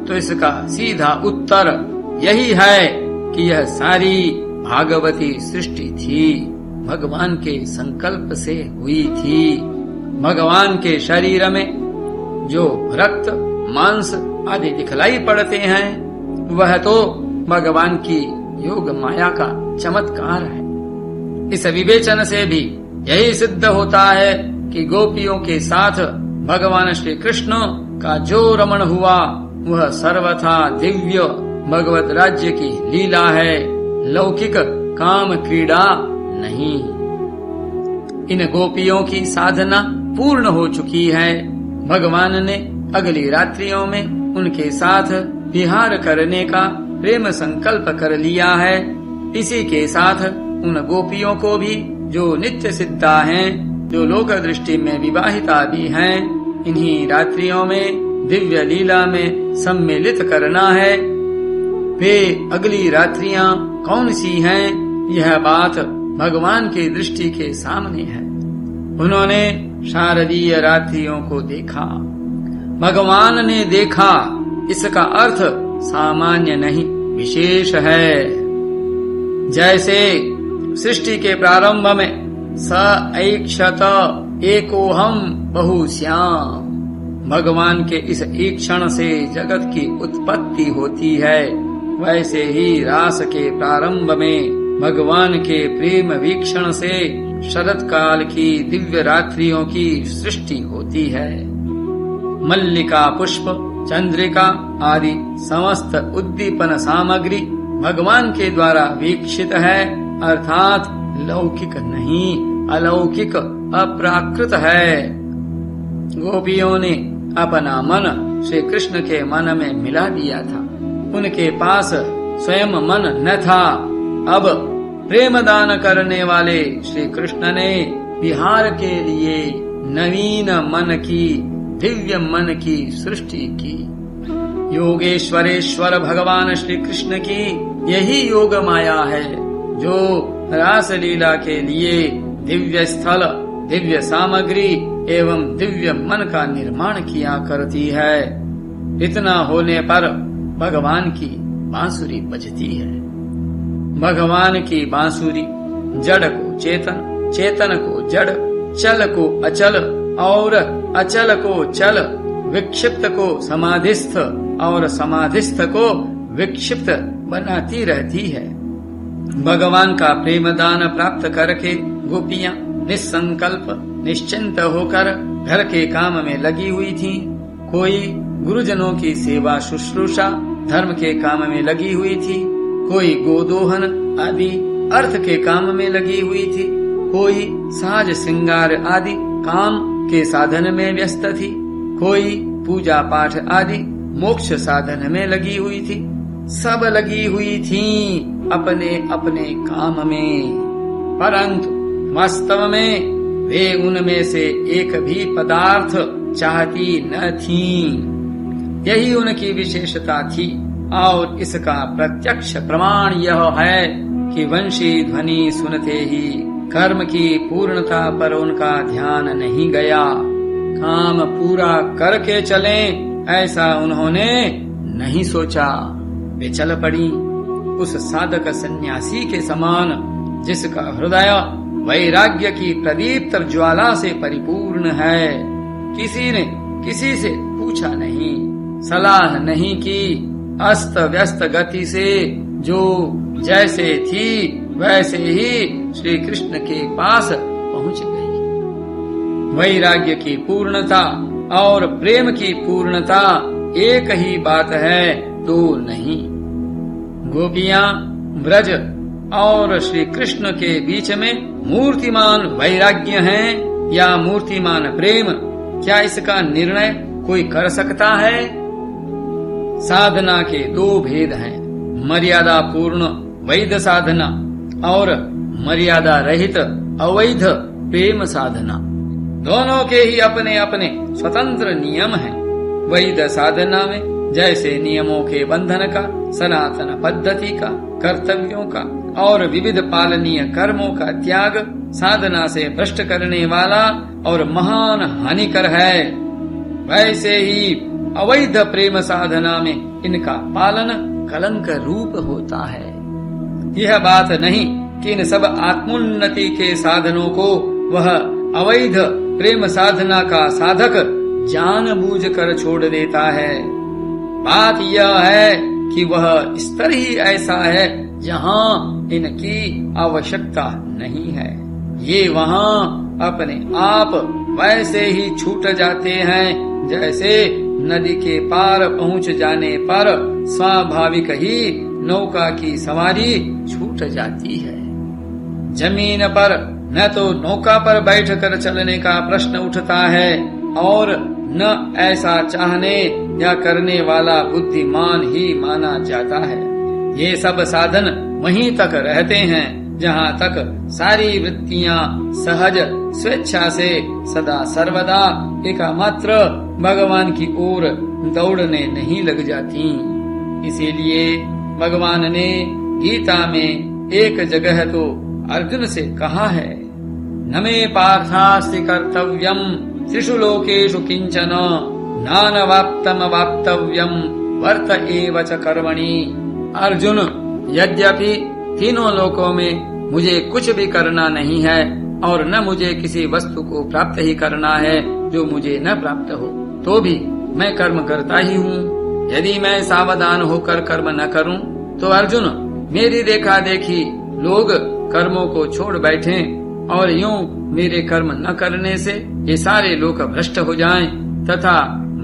तो इसका सीधा उत्तर यही है कि यह सारी भागवती सृष्टि थी, भगवान के संकल्प से हुई थी। भगवान के शरीर में जो रक्त, मांस आदि दिखलाई पड़ते हैं वह तो भगवान की योग माया का चमत्कार है। इस विवेचन से भी यही सिद्ध होता है कि गोपियों के साथ भगवान श्री कृष्ण का जो रमण हुआ वह सर्वथा दिव्य भगवत राज्य की लीला है, लौकिक काम क्रीड़ा नहीं। इन गोपियों की साधना पूर्ण हो चुकी है। भगवान ने अगली रात्रियों में उनके साथ विहार करने का प्रेम संकल्प कर लिया है। इसी के साथ उन गोपियों को भी जो नित्य सिद्धा हैं, जो लोक दृष्टि में विवाहिता भी हैं, इन्हीं रात्रियों में दिव्य लीला में सम्मिलित करना है। वे अगली रात्रियां कौन सी हैं, यह बात भगवान की दृष्टि के सामने है। उन्होंने शारदीय रात्रियों को देखा, भगवान ने देखा, इसका अर्थ सामान्य नहीं विशेष है। जैसे सृष्टि के प्रारंभ में स ऐक्षत एकोहम बहुश्याम, भगवान के इस ईक्षण से जगत की उत्पत्ति होती है, वैसे ही रास के प्रारंभ में भगवान के प्रेम वीक्षण से शरत काल की दिव्य रात्रियों की सृष्टि होती है। मल्लिका, पुष्प, चंद्रिका आदि समस्त उद्दीपन सामग्री भगवान के द्वारा वीक्षित है, अर्थात लौकिक नहीं, अलौकिक अप्राकृत है। गोपियों ने अपना मन श्री कृष्ण के मन में मिला दिया था। उनके पास स्वयं मन न था। अब प्रेम दान करने वाले श्री कृष्ण ने विहार के लिए नवीन मन की, दिव्य मन की सृष्टि की। योगेश्वरेश्वर भगवान श्री कृष्ण की यही योग माया है, जो रास लीला के लिए दिव्य स्थल, दिव्य सामग्री एवं दिव्य मन का निर्माण किया करती है। इतना होने पर भगवान की बांसुरी बजती है। भगवान की बांसुरी जड़ को चेतन, चेतन को जड़, चल को अचल और अचल को चल, विक्षिप्त को समाधिस्थ और समाधिस्थ को विक्षिप्त बनाती रहती है। भगवान का प्रेम दान प्राप्त करके गोपियां निसंकल्प निश्चिंत होकर घर के काम में लगी हुई थीं। कोई गुरुजनों की सेवा शुश्रूषा धर्म के काम में लगी हुई थी, कोई गोदोहन आदि अर्थ के काम में लगी हुई थी, कोई साज श्रृंगार आदि काम के साधन में व्यस्त थी, कोई पूजा पाठ आदि मोक्ष साधन में लगी हुई थी। सब लगी हुई थी अपने अपने काम में, परंतु वास्तव में वे उनमें से एक भी पदार्थ चाहती न थीं। यही उनकी विशेषता थी। और इसका प्रत्यक्ष प्रमाण यह है कि वंशी ध्वनि सुनते ही कर्म की पूर्णता पर उनका ध्यान नहीं गया। काम पूरा करके चलें ऐसा उन्होंने नहीं सोचा। वे चल पड़ी उस साधक सन्यासी के समान, जिसका हृदय वैराग्य की प्रदीप्त ज्वाला से परिपूर्ण है। किसी ने किसी से पूछा नहीं, सलाह नहीं की, अस्त व्यस्त गति से जो जैसे थी वैसे ही श्री कृष्ण के पास पहुंच गई। वैराग्य की पूर्णता और प्रेम की पूर्णता एक ही बात है, दो नहीं। गोपियां ब्रज और श्री कृष्ण के बीच में मूर्तिमान वैराग्य है या मूर्तिमान प्रेम, क्या इसका निर्णय कोई कर सकता है? साधना के दो भेद हैं, मर्यादा पूर्ण वैध साधना और मर्यादा रहित अवैध प्रेम साधना। दोनों के ही अपने अपने स्वतंत्र नियम हैं। वैध साधना में जैसे नियमों के बंधन का, सनातन पद्धति का, कर्तव्यों का और विविध पालनीय कर्मों का त्याग साधना से भ्रष्ट करने वाला और महान हानिकर है, वैसे ही अवैध प्रेम साधना में इनका पालन कलंक रूप होता है। यह बात नहीं कि इन सब आत्मोन्नति के साधनों को वह अवैध प्रेम साधना का साधक जानबूझकर छोड़ देता है। बात यह है कि वह स्तर ही ऐसा है जहाँ इनकी आवश्यकता नहीं है। ये वहाँ अपने आप वैसे ही छूट जाते हैं जैसे नदी के पार पहुँच जाने पर स्वाभाविक ही नौका की सवारी छूट जाती है। जमीन पर न तो नौका पर बैठकर चलने का प्रश्न उठता है और न ऐसा चाहने या करने वाला बुद्धिमान ही माना जाता है। ये सब साधन वहीं तक रहते हैं जहाँ तक सारी वृत्तियाँ सहज स्वेच्छा से सदा सर्वदा एकमात्र भगवान की ओर दौड़ने नहीं लग जाती। इसीलिए भगवान ने गीता में एक जगह तो अर्जुन से कहा है, न मे पार्थास्ति कर्तव्यम त्रिषु लोकेषु किंचन नानवाप्तम वाप्तव्यम वर्त एव च कर्मणि। अर्जुन, यद्यपि तीनों लोकों में मुझे कुछ भी करना नहीं है और न मुझे किसी वस्तु को प्राप्त ही करना है जो मुझे न प्राप्त हो, तो भी मैं कर्म करता ही हूँ। यदि मैं सावधान होकर कर्म न करूँ तो अर्जुन, मेरी देखा देखी लोग कर्मों को छोड़ बैठे और यूं मेरे कर्म न करने से ये सारे लोग भ्रष्ट हो जाएं तथा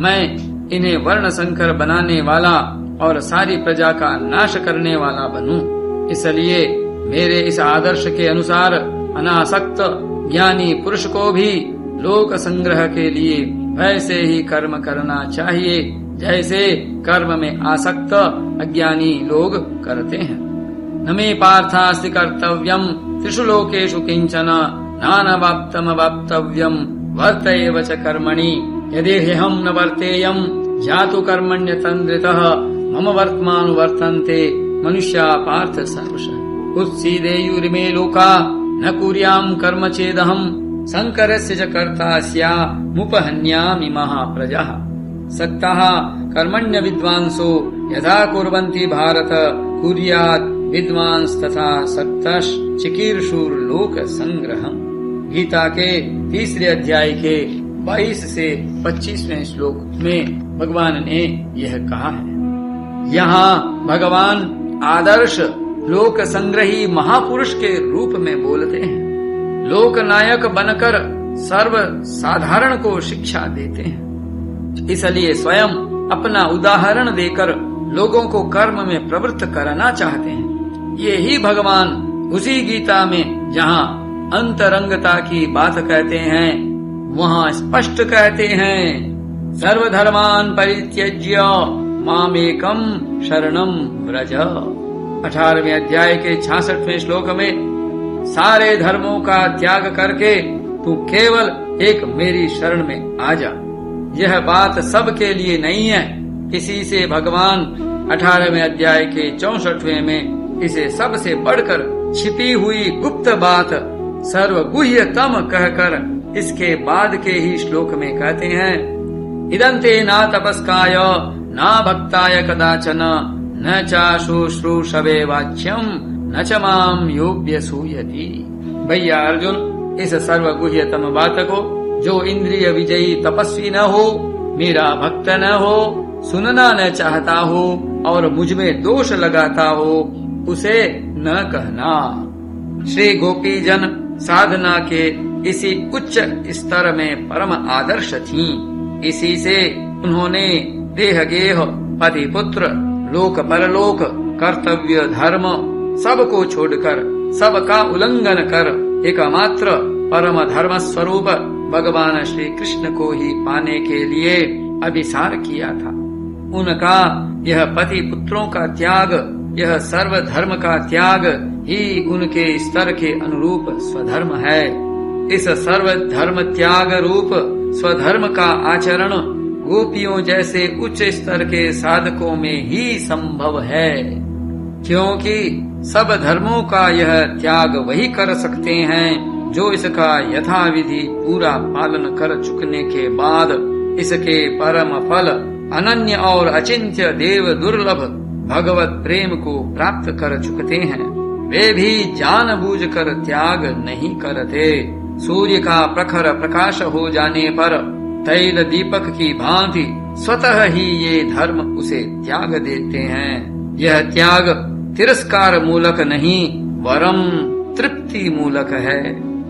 मैं इन्हें वर्ण संकर बनाने वाला और सारी प्रजा का नाश करने वाला बनूं। इसलिए मेरे इस आदर्श के अनुसार अनासक्त ज्ञानी पुरुष को भी लोक संग्रह के लिए वैसे ही कर्म करना चाहिए जैसे कर्म में आसक्त अज्ञानी लोग करते हैं। न मे पार्थास्ति कर्तव्यम त्रिषु लोकेषु किंचन नानवाप्तम वाप्तव्यम वर्त एव च कर्मणि। यदि हम न वर्तेयम जातु कर्मण्यतन्द्रितः मम वर्तमानुवर्तन्ते मनुष्या पार्थ सर्वशः। उत्सीदेयुरिमे लोका न कुर्याम् कर्म चेदहम् संकरस्य च कर्ता स्यामुपहन्यामि महाप्रजः। सक्तः कर्मण्य विद्वांसो यथा कुर्वन्ति भारत कुर्यात् विद्वांस तथा सक्तश चिकीर्षुर लोक संग्रहम्। गीता के तीसरे अध्याय के 22 से 25वें श्लोक में भगवान ने यह कहा है। यहाँ भगवान आदर्श लोक संग्रही महापुरुष के रूप में बोलते हैं। लोक नायक बनकर सर्व साधारण को शिक्षा देते हैं। इसलिए स्वयं अपना उदाहरण देकर लोगों को कर्म में प्रवृत्त करना चाहते हैं। ये ही भगवान उसी गीता में जहाँ अंतरंगता की बात कहते हैं, वहाँ स्पष्ट कहते हैं, सर्वधर्मान परित्यज्य मामेकम शरणम व्रज। 18वें अध्याय के 66वें श्लोक में सारे धर्मों का त्याग करके तू केवल एक मेरी शरण में आ जा। यह बात सबके लिए नहीं है। इसी से भगवान 18वें अध्याय के 64वें में इसे सबसे बढ़कर छिपी हुई गुप्त बात सर्वगुह्यतम कहकर इसके बाद के ही श्लोक में कहते हैं, इदंते ना तपस्काय ना भक्ताय कदाचन न चाशुश्रूषवे वाच्यम न च माम योग्य सूयति। भैया अर्जुन, इस सर्वगुह्यतम बात को जो इंद्रिय विजयी तपस्वी न हो, मेरा भक्त न हो, सुनना न चाहता हो और मुझ में दोष लगाता हो, उसे न कहना। श्री गोपी जन साधना के इसी उच्च स्तर में परम आदर्श थीं। इसी से उन्होंने देह गेह पति पुत्र लोक परलोक कर्तव्य धर्म सबको छोड़कर सबका उल्लंघन कर एकमात्र परम धर्म स्वरूप भगवान श्री कृष्ण को ही पाने के लिए अभिसार किया था। उनका यह पति पुत्रों का त्याग, यह सर्व धर्म का त्याग ही उनके स्तर के अनुरूप स्वधर्म है। इस सर्व धर्म त्याग रूप स्वधर्म का आचरण गोपियों जैसे उच्च स्तर के साधकों में ही संभव है, क्योंकि सब धर्मों का यह त्याग वही कर सकते हैं जो इसका यथाविधि पूरा पालन कर चुकने के बाद इसके परम फल अनन्य और अचिंत्य देव दुर्लभ भगवत प्रेम को प्राप्त कर चुकते हैं। वे भी जानबूझकर त्याग नहीं करते। सूर्य का प्रखर प्रकाश हो जाने पर तैल दीपक की भांति स्वतः ही ये धर्म उसे त्याग देते हैं। यह त्याग तिरस्कार मूलक नहीं वरम तृप्ति मूलक है।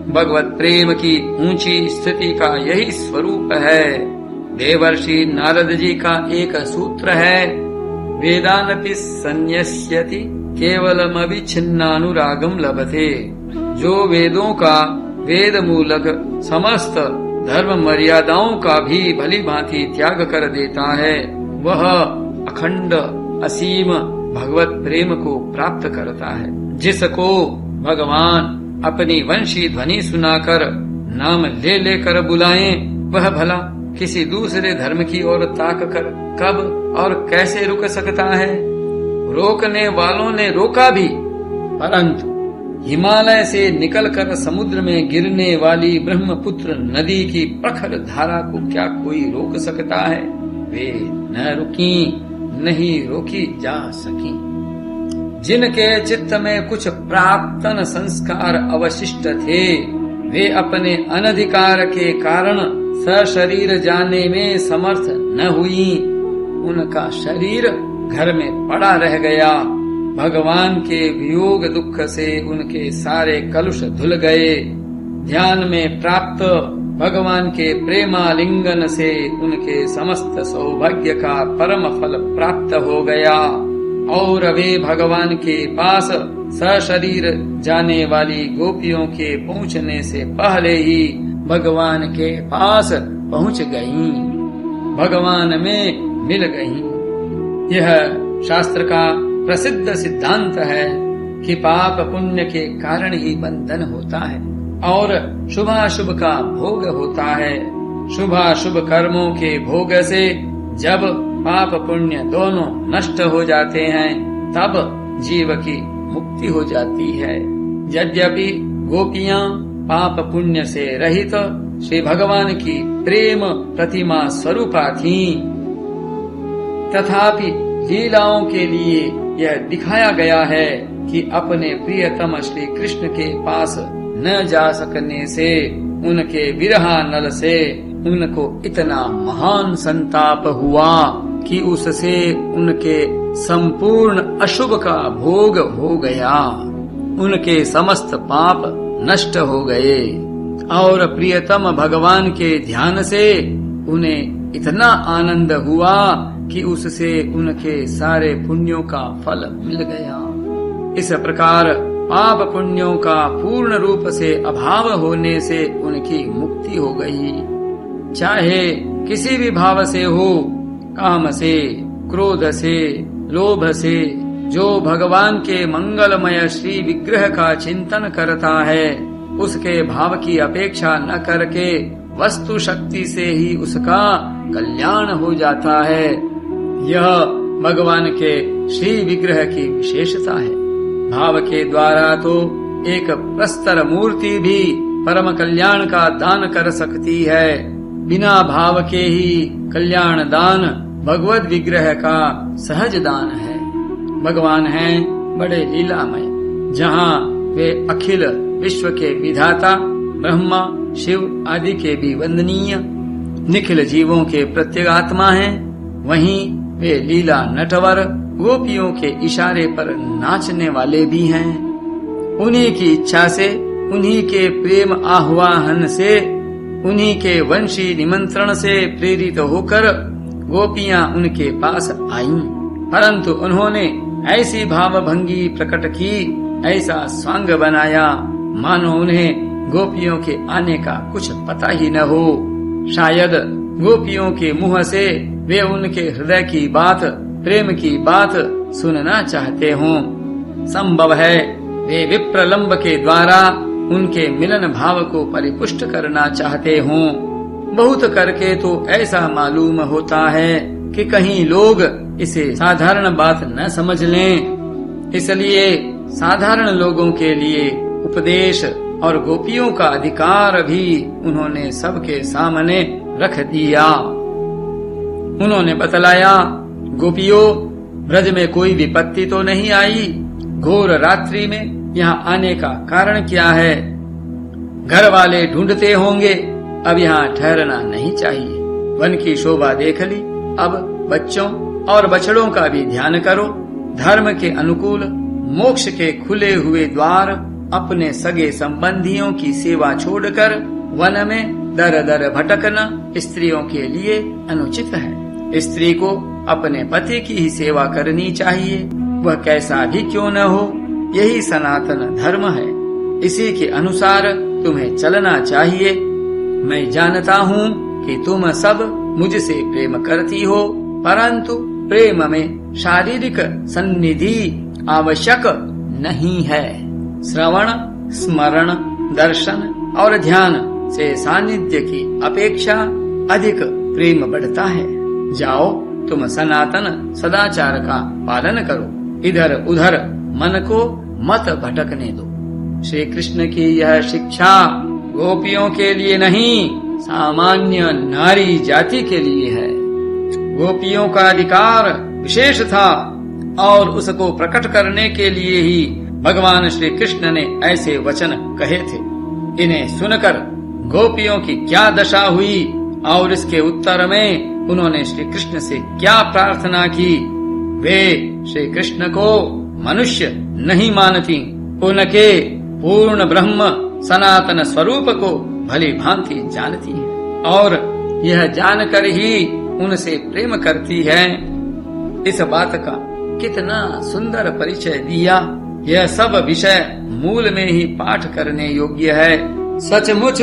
भगवत प्रेम की ऊंची स्थिति का यही स्वरूप है। देवर्षि नारद जी का एक सूत्र है, वेदानपि संन्यस्यति केवलम अविच्छिन्नानुरागम लभते। जो वेदों का वेद मूलक समस्त धर्म मर्यादाओं का भी भली भांति त्याग कर देता है, वह अखंड असीम भगवत प्रेम को प्राप्त करता है। जिसको भगवान अपनी वंशी ध्वनि सुनाकर नाम ले लेकर बुलाएं, वह भला किसी दूसरे धर्म की ओर ताक कर कब और कैसे रुक सकता है। रोकने वालों ने रोका भी, परंतु हिमालय से निकलकर समुद्र में गिरने वाली ब्रह्मपुत्र नदी की प्रखर धारा को क्या कोई रोक सकता है। वे न रुकी, नहीं रोकी जा सकी। जिनके चित्त में कुछ प्राक्तन संस्कार अवशिष्ट थे, वे अपने अनधिकार के कारण सशरीर जाने में समर्थ न हुई। उनका शरीर घर में पड़ा रह गया। भगवान के वियोग दुख से उनके सारे कलुष धुल गए। ध्यान में प्राप्त भगवान के प्रेमालिंगन से उनके समस्त सौभाग्य का परम फल प्राप्त हो गया और वे भगवान के पास सशरीर जाने वाली गोपियों के पहुँचने से पहले ही भगवान के पास पहुँच गयीं, भगवान में मिल गयीं। यह शास्त्र का प्रसिद्ध सिद्धांत है कि पाप पुण्य के कारण ही बंधन होता है और शुभाशुभ का भोग होता है। शुभाशुभ कर्मों के भोग से जब पाप पुण्य दोनों नष्ट हो जाते हैं, तब जीव की मुक्ति हो जाती है। यद्यपि गोपियां पाप पुण्य से रहित श्री भगवान की प्रेम प्रतिमा स्वरूपा थीं, तथापि लीलाओं के लिए यह दिखाया गया है कि अपने प्रियतम श्री कृष्ण के पास न जा सकने से उनके विरहा नल से उनको इतना महान संताप हुआ कि उससे उनके संपूर्ण अशुभ का भोग हो गया। उनके समस्त पाप नष्ट हो गए और प्रियतम भगवान के ध्यान से उन्हें इतना आनंद हुआ कि उससे उनके सारे पुण्यों का फल मिल गया। इस प्रकार पाप पुण्यों का पूर्ण रूप से अभाव होने से उनकी मुक्ति हो गई। चाहे किसी भी भाव से हो, काम से, क्रोध से, लोभ से, जो भगवान के मंगलमय श्री विग्रह का चिंतन करता है, उसके भाव की अपेक्षा न करके वस्तु शक्ति से ही उसका कल्याण हो जाता है। यह भगवान के श्री विग्रह की विशेषता है। भाव के द्वारा तो एक प्रस्तर मूर्ति भी परम कल्याण का दान कर सकती है। बिना भाव के ही कल्याण दान भगवत विग्रह का सहज दान है। भगवान हैं बड़े लीलामय, जहाँ वे अखिल विश्व के विधाता ब्रह्मा शिव आदि के भी वंदनीय निखिल जीवों के प्रत्यगात्मा हैं, वहीं वे लीला नटवर गोपियों के इशारे पर नाचने वाले भी हैं। उन्हीं की इच्छा से, उन्हीं के प्रेम आह्वान से, उन्हीं के वंशी निमंत्रण से प्रेरित होकर गोपियां उनके पास आईं, परंतु उन्होंने ऐसी भावभंगी प्रकट की, ऐसा स्वांग बनाया मानो उन्हें गोपियों के आने का कुछ पता ही न हो। शायद गोपियों के मुंह से वे उनके हृदय की बात, प्रेम की बात सुनना चाहते हों। संभव है वे विप्रलंब के द्वारा उनके मिलन भाव को परिपुष्ट करना चाहते हों। बहुत करके तो ऐसा मालूम होता है कि कहीं लोग इसे साधारण बात न समझ लें, इसलिए साधारण लोगों के लिए उपदेश और गोपियों का अधिकार भी उन्होंने सबके सामने रख दिया। उन्होंने बतलाया, गोपियों, ब्रज में कोई विपत्ति तो नहीं आई? घोर रात्रि में यहाँ आने का कारण क्या है? घर वाले ढूंढते होंगे, अब यहाँ ठहरना नहीं चाहिए। वन की शोभा देख ली, अब बच्चों और बछड़ों का भी ध्यान करो। धर्म के अनुकूल मोक्ष के खुले हुए द्वार अपने सगे संबंधियों की सेवा छोड़कर वन में दर दर भटकना स्त्रियों के लिए अनुचित है। स्त्री को अपने पति की ही सेवा करनी चाहिए, वह कैसा भी क्यों न हो। यही सनातन धर्म है, इसी के अनुसार तुम्हें चलना चाहिए। मैं जानता हूँ कि तुम सब मुझसे प्रेम करती हो, परंतु प्रेम में शारीरिक सन्निधि आवश्यक नहीं है। श्रवण, स्मरण, दर्शन और ध्यान से सानिध्य की अपेक्षा अधिक प्रेम बढ़ता है। जाओ, तुम सनातन सदाचार का पालन करो, इधर उधर मन को मत भटकने दो। श्री कृष्ण की यह शिक्षा गोपियों के लिए नहीं, सामान्य नारी जाति के लिए है। गोपियों का अधिकार विशेष था और उसको प्रकट करने के लिए ही भगवान श्री कृष्ण ने ऐसे वचन कहे थे। इन्हें सुनकर गोपियों की क्या दशा हुई और इसके उत्तर में उन्होंने श्री कृष्ण से क्या प्रार्थना की। वे श्री कृष्ण को मनुष्य नहीं मानती, उनके पूर्ण ब्रह्म सनातन स्वरूप को भली भांति जानती है और यह जानकर ही उनसे प्रेम करती है। इस बात का कितना सुंदर परिचय दिया। यह सब विषय मूल में ही पाठ करने योग्य है। सचमुच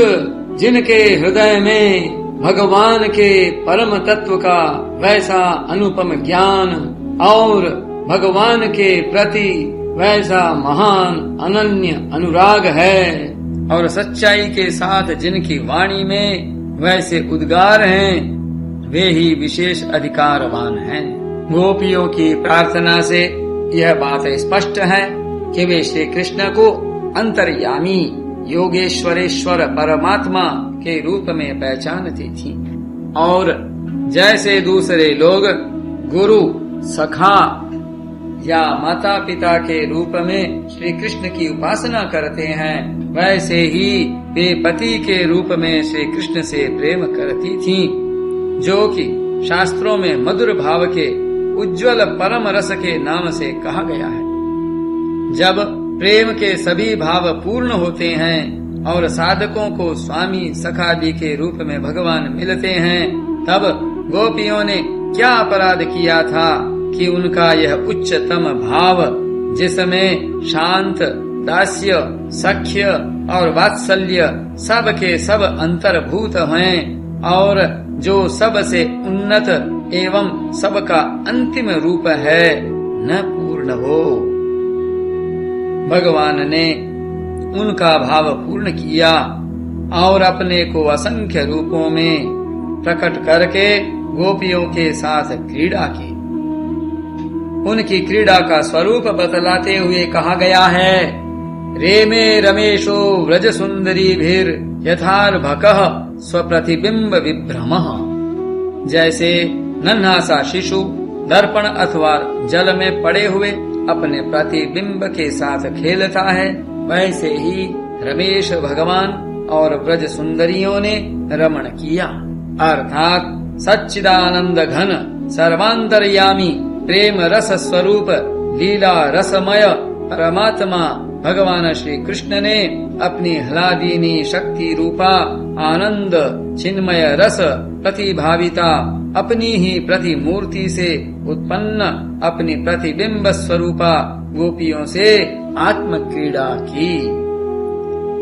जिनके हृदय में भगवान के परम तत्व का वैसा अनुपम ज्ञान और भगवान के प्रति वैसा महान अनन्य अनुराग है और सच्चाई के साथ जिनकी वाणी में वैसे उद्गार हैं, वे ही विशेष अधिकारवान हैं। गोपियों की प्रार्थना से यह बात स्पष्ट है कि वे श्री कृष्ण को अंतर्यामी योगेश्वरेश्वर परमात्मा के रूप में पहचानती थी और जैसे दूसरे लोग गुरु, सखा या माता पिता के रूप में श्री कृष्ण की उपासना करते हैं, वैसे ही वे पति के रूप में श्री कृष्ण से प्रेम करती थीं, जो कि शास्त्रों में मधुर भाव के उज्ज्वल परम रस के नाम से कहा गया है। जब प्रेम के सभी भाव पूर्ण होते हैं और साधकों को स्वामी सखादि के रूप में भगवान मिलते हैं, तब गोपियों ने क्या अपराध किया था कि उनका यह उच्चतम भाव, जिसमें शांत, दास्य, सख्य और वात्सल्य सब के सब अंतर्भूत हैं, और जो सबसे उन्नत एवं सबका अंतिम रूप है न पूर्ण हो। भगवान ने उनका भाव पूर्ण किया और अपने को असंख्य रूपों में प्रकट करके गोपियों के साथ क्रीड़ा की। उनकी क्रीड़ा का स्वरूप बतलाते हुए कहा गया है, रेमे रमेशो व्रज सुंदरी भीर यथार्भकः स्वप्रतिबिंब विभ्रमः। जैसे नन्हा सा शिशु दर्पण अथवा जल में पड़े हुए अपने प्रतिबिंब के साथ खेलता है, वैसे ही रमेश भगवान और व्रज सुंदरियों ने रमण किया। अर्थात सच्चिदानंद घन सर्वांतर्यामी प्रेम रस स्वरूप लीला रसमय परमात्मा भगवान श्री कृष्ण ने अपनी ह्लादिनी शक्ति रूपा आनंद चिन्मय रस प्रतिभाविता अपनी ही प्रतिमूर्ति से उत्पन्न अपनी प्रतिबिंब स्वरूपा गोपियों से आत्म क्रीड़ा की।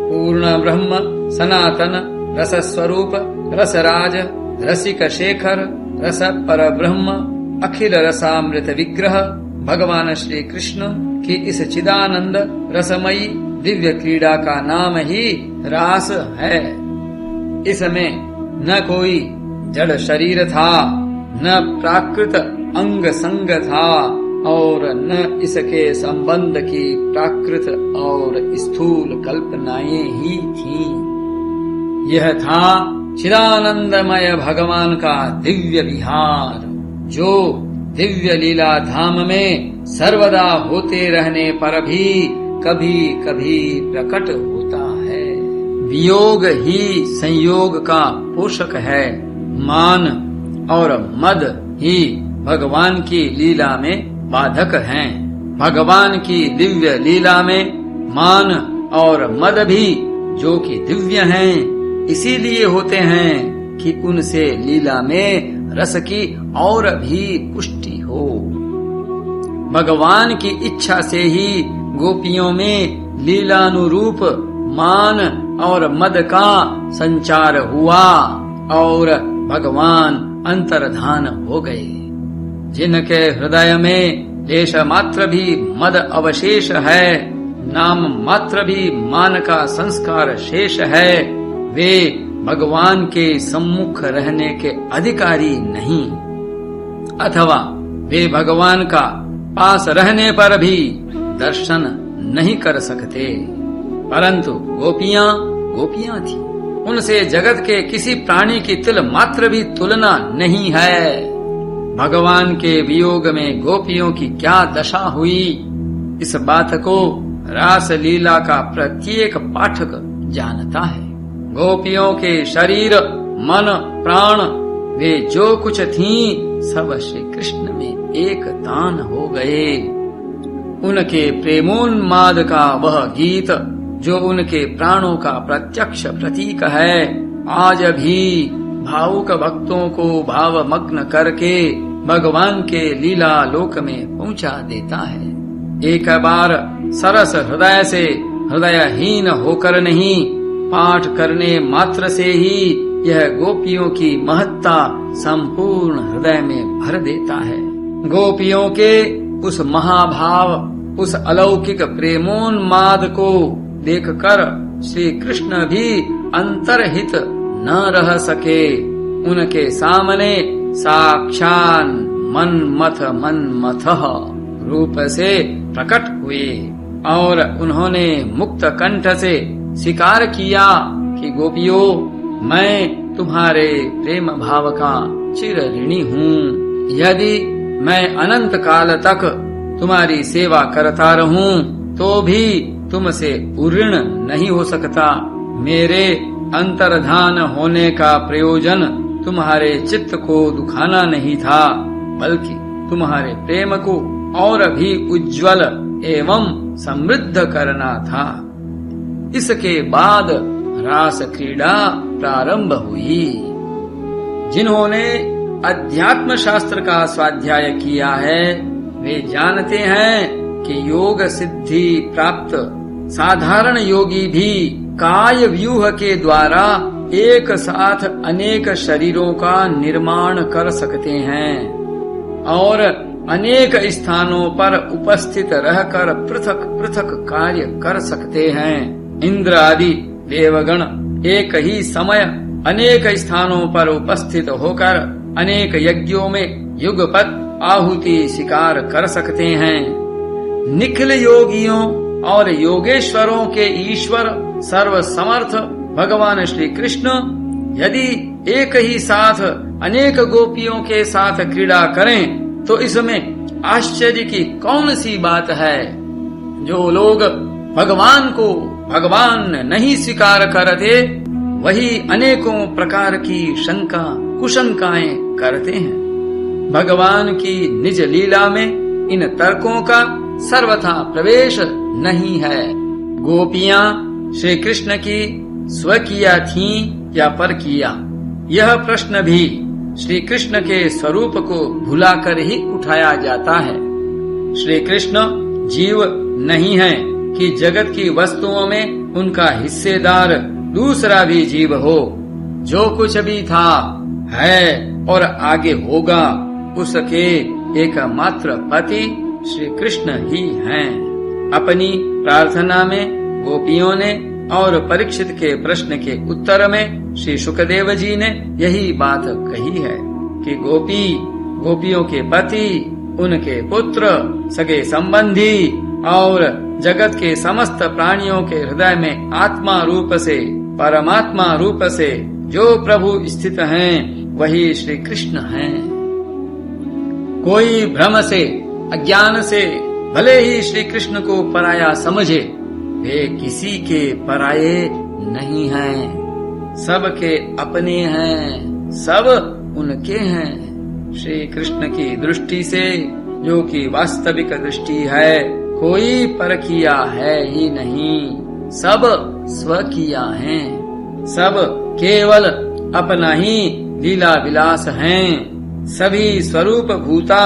पूर्ण ब्रह्म सनातन रस स्वरूप रसराज रसिक शेखर रस पर ब्रह्म अखिल रसामृत विग्रह भगवान श्री कृष्ण की इस चिदानंद रसमयी दिव्य क्रीड़ा का नाम ही रास है। इसमें न कोई जड़ शरीर था, न प्राकृत अंग संग था और न इसके संबंध की प्राकृत और स्थूल कल्पनाएं ही थीं। यह था चिदानंदमय भगवान का दिव्य विहार, जो दिव्य लीला धाम में सर्वदा होते रहने पर भी कभी कभी प्रकट होता है। वियोग ही संयोग का पोषक है। मान और मद ही भगवान की लीला में बाधक हैं। भगवान की दिव्य लीला में मान और मद भी जो कि दिव्य हैं, इसीलिए होते हैं कि उनसे लीला में रस की और भी पुष्टि हो। भगवान की इच्छा से ही गोपियों में लीलानुरूप मान और मद का संचार हुआ और भगवान अंतर्धान हो गए। जिनके हृदय में लेश मात्र भी मद अवशेष है, नाम मात्र भी मान का संस्कार शेष है, वे भगवान के सम्मुख रहने के अधिकारी नहीं, अथवा वे भगवान का पास रहने पर भी दर्शन नहीं कर सकते। परंतु गोपियां गोपियां थी, उनसे जगत के किसी प्राणी की तिल मात्र भी तुलना नहीं है। भगवान के वियोग में गोपियों की क्या दशा हुई, इस बात को रास लीला का प्रत्येक पाठक जानता है। गोपियों के शरीर मन प्राण वे जो कुछ थीं, सब श्री कृष्ण में एक तान हो गए। उनके प्रेमोन्माद का वह गीत जो उनके प्राणों का प्रत्यक्ष प्रतीक है, आज भी भावुक भक्तों को भावमग्न करके भगवान के लीला लोक में पहुंचा देता है। एक बार सरस हृदय से हृदयहीन होकर नहीं, पाठ करने मात्र से ही यह गोपियों की महत्ता संपूर्ण हृदय में भर देता है। गोपियों के उस महाभाव, उस अलौकिक प्रेमोन्माद को देखकर श्री कृष्ण भी अंतर्हित न रह सके। उनके सामने साक्षात मन्मथः रूप से प्रकट हुए और उन्होंने मुक्त कंठ से स्वीकार किया कि गोपियों, मैं तुम्हारे प्रेम भाव का चिर ऋणी हूँ। यदि मैं अनंत काल तक तुम्हारी सेवा करता रहूं तो भी तुमसे उऋण नहीं हो सकता। मेरे अंतर्धान होने का प्रयोजन तुम्हारे चित्त को दुखाना नहीं था, बल्कि तुम्हारे प्रेम को और भी उज्ज्वल एवं समृद्ध करना था। इसके बाद रास क्रीड़ा प्रारंभ हुई। जिन्होंने अध्यात्म शास्त्र का स्वाध्याय किया है, वे जानते हैं कि योग सिद्धि प्राप्त साधारण योगी भी काय व्यूह के द्वारा एक साथ अनेक शरीरों का निर्माण कर सकते हैं और अनेक स्थानों पर उपस्थित रहकर पृथक पृथक कार्य कर सकते हैं। इंद्र आदि देवगण एक ही समय अनेक स्थानों पर उपस्थित होकर अनेक यज्ञों में युगपत आहुति स्वीकार कर सकते हैं। निखिल योगियों और योगेश्वरों के ईश्वर सर्व समर्थ भगवान श्री कृष्ण यदि एक ही साथ अनेक गोपियों के साथ क्रीड़ा करें तो इसमें आश्चर्य की कौन सी बात है। जो लोग भगवान को भगवान नहीं स्वीकार करते वही अनेकों प्रकार की शंका कुशंकाएं करते हैं। भगवान की निज लीला में इन तर्कों का सर्वथा प्रवेश नहीं है। गोपियां श्री कृष्ण की स्वकीया थीं या परकीया, यह प्रश्न भी श्री कृष्ण के स्वरूप को भुलाकर ही उठाया जाता है। श्री कृष्ण जीव नहीं है कि जगत की वस्तुओं में उनका हिस्सेदार दूसरा भी जीव हो। जो कुछ भी था है और आगे होगा उसके एकमात्र पति श्री कृष्ण ही हैं। अपनी प्रार्थना में गोपियों ने और परीक्षित के प्रश्न के उत्तर में श्री शुकदेव जी ने यही बात कही है कि गोपियों के पति, उनके पुत्र, सगे संबंधी और जगत के समस्त प्राणियों के हृदय में आत्मा रूप से परमात्मा रूप से जो प्रभु स्थित हैं वही श्री कृष्ण हैं। कोई भ्रम से अज्ञान से भले ही श्री कृष्ण को पराया समझे, वे किसी के पराये नहीं हैं, सबके अपने हैं, सब उनके हैं। श्री कृष्ण की दृष्टि से जो कि वास्तविक दृष्टि है, कोई परकिया है ही नहीं, सब स्वकीया हैं, सब केवल अपना ही लीला विलास हैं, सभी स्वरूप भूता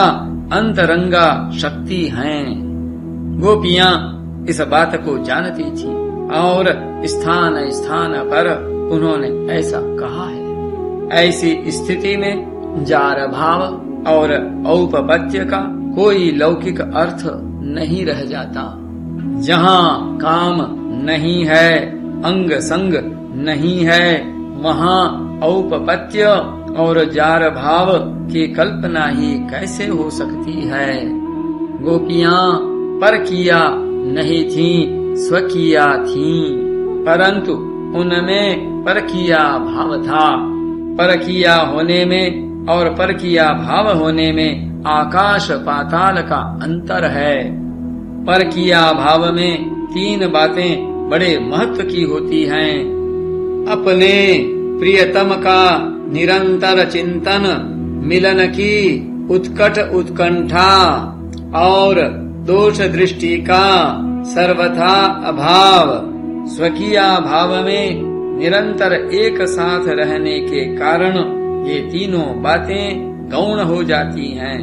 अंतरंगा शक्ति हैं। गोपियां इस बात को जानती थी और स्थान स्थान पर उन्होंने ऐसा कहा है। ऐसी स्थिति में जार भाव और औपपत्य का कोई लौकिक अर्थ नहीं रह जाता। जहाँ काम नहीं है, अंग संग नहीं है, वहाँ औपपत्य और जार भाव की कल्पना ही कैसे हो सकती है। गोपियां परकिया नहीं थीं, स्वकीया थीं, परंतु उनमें परकिया भाव था। परकिया होने में और परकिया भाव होने में आकाश पाताल का अंतर है। परकिया भाव में तीन बातें बड़े महत्व की होती हैं। अपने प्रियतम का निरंतर चिंतन, मिलन की उत्कट उत्कंठा और दोष दृष्टि का सर्वथा अभाव। स्वकीया भाव में निरंतर एक साथ रहने के कारण ये तीनों बातें गौण हो जाती हैं,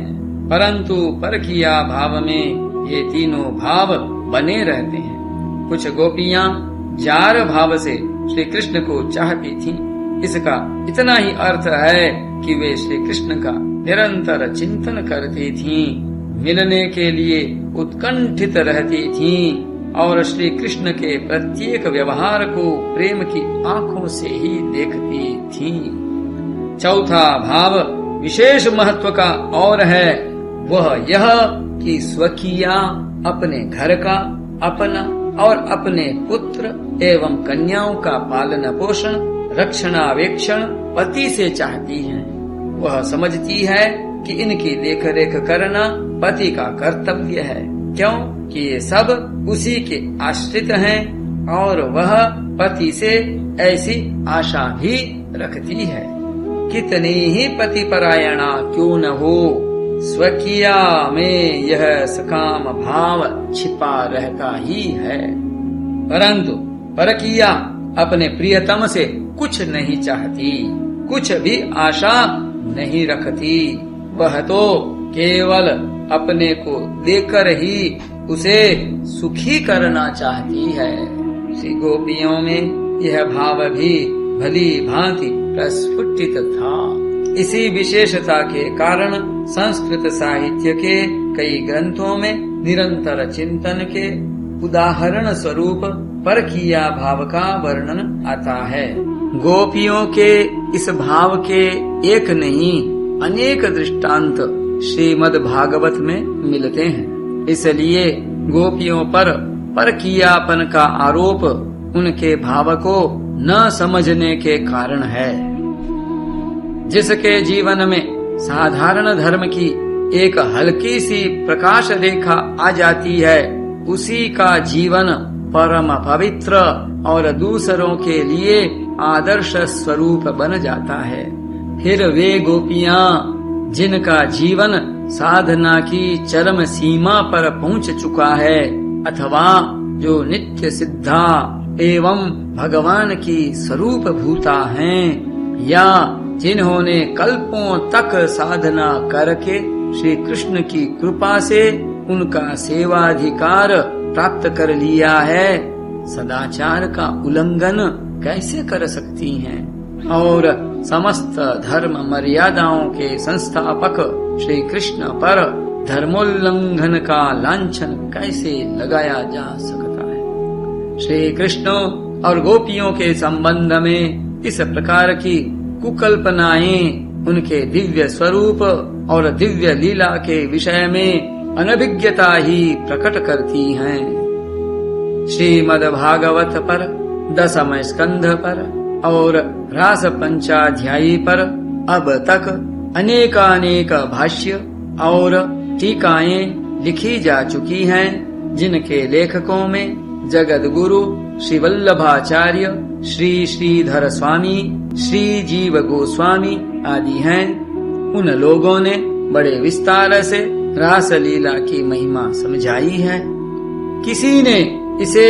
परंतु परकिया भाव में ये तीनों भाव बने रहते हैं। कुछ गोपियां जार भाव से श्री कृष्ण को चाहती थीं। इसका इतना ही अर्थ है कि वे श्री कृष्ण का निरंतर चिंतन करती थीं, मिलने के लिए उत्कंठित रहती थीं और श्री कृष्ण के प्रत्येक व्यवहार को प्रेम की आंखों से ही देखती थीं। चौथा भाव विशेष महत्व का और है, वह यह कि स्वकीया अपने घर का, अपना और अपने पुत्र एवं कन्याओं का पालन पोषण, रक्षणावेक्षण पति से चाहती हैं। वह समझती है कि इनकी देखरेख करना पति का कर्तव्य है, क्यों कि ये सब उसी के आश्रित हैं और वह पति से ऐसी आशा भी रखती है। कितनी ही पति परायणा क्यों न हो, स्वकीया में यह सकाम भाव छिपा रहता ही है। परंतु परकिया अपने प्रियतम से कुछ नहीं चाहती, कुछ भी आशा नहीं रखती। वह तो केवल अपने को देकर ही उसे सुखी करना चाहती है। श्री गोपियों में यह भाव भी भली भांति प्रस्फुटित था। इसी विशेषता के कारण संस्कृत साहित्य के कई ग्रंथों में निरंतर चिंतन के उदाहरण स्वरूप परकीया भाव का वर्णन आता है। गोपियों के इस भाव के एक नहीं अनेक दृष्टांत श्रीमद् भागवत में मिलते हैं। इसलिए गोपियों पर परकीयापन का आरोप उनके भाव को न समझने के कारण है। जिसके जीवन में साधारण धर्म की एक हल्की सी प्रकाश रेखा आ जाती है, उसी का जीवन परम पवित्र और दूसरों के लिए आदर्श स्वरूप बन जाता है। फिर वे गोपियां जिनका जीवन साधना की चरम सीमा पर पहुंच चुका है, अथवा जो नित्य सिद्धा एवं भगवान की स्वरूप भूता हैं, या जिन्होंने कल्पों तक साधना करके श्री कृष्ण की कृपा से उनका सेवाधिकार प्राप्त कर लिया है, सदाचार का उल्लंघन कैसे कर सकती हैं और समस्त धर्म मर्यादाओं के संस्थापक श्री कृष्ण पर धर्मोल्लंघन का लांछन कैसे लगाया जा सकता है। श्री कृष्ण और गोपियों के संबंध में इस प्रकार की कुकल्पनाएं उनके दिव्य स्वरूप और दिव्य लीला के विषय में अनभिज्ञता ही प्रकट करती हैं। श्रीमद् भागवत पर 10वें स्कंध पर और रास पंचाध्यायी पर अब तक अनेकानेक भाष्य और टीकाएं लिखी जा चुकी हैं, जिनके लेखकों में जगत गुरु श्री वल्लभाचार्य, श्री श्रीधर स्वामी, श्री जीव गोस्वामी आदि हैं। उन लोगों ने बड़े विस्तार से रास लीला की महिमा समझाई है। किसी ने इसे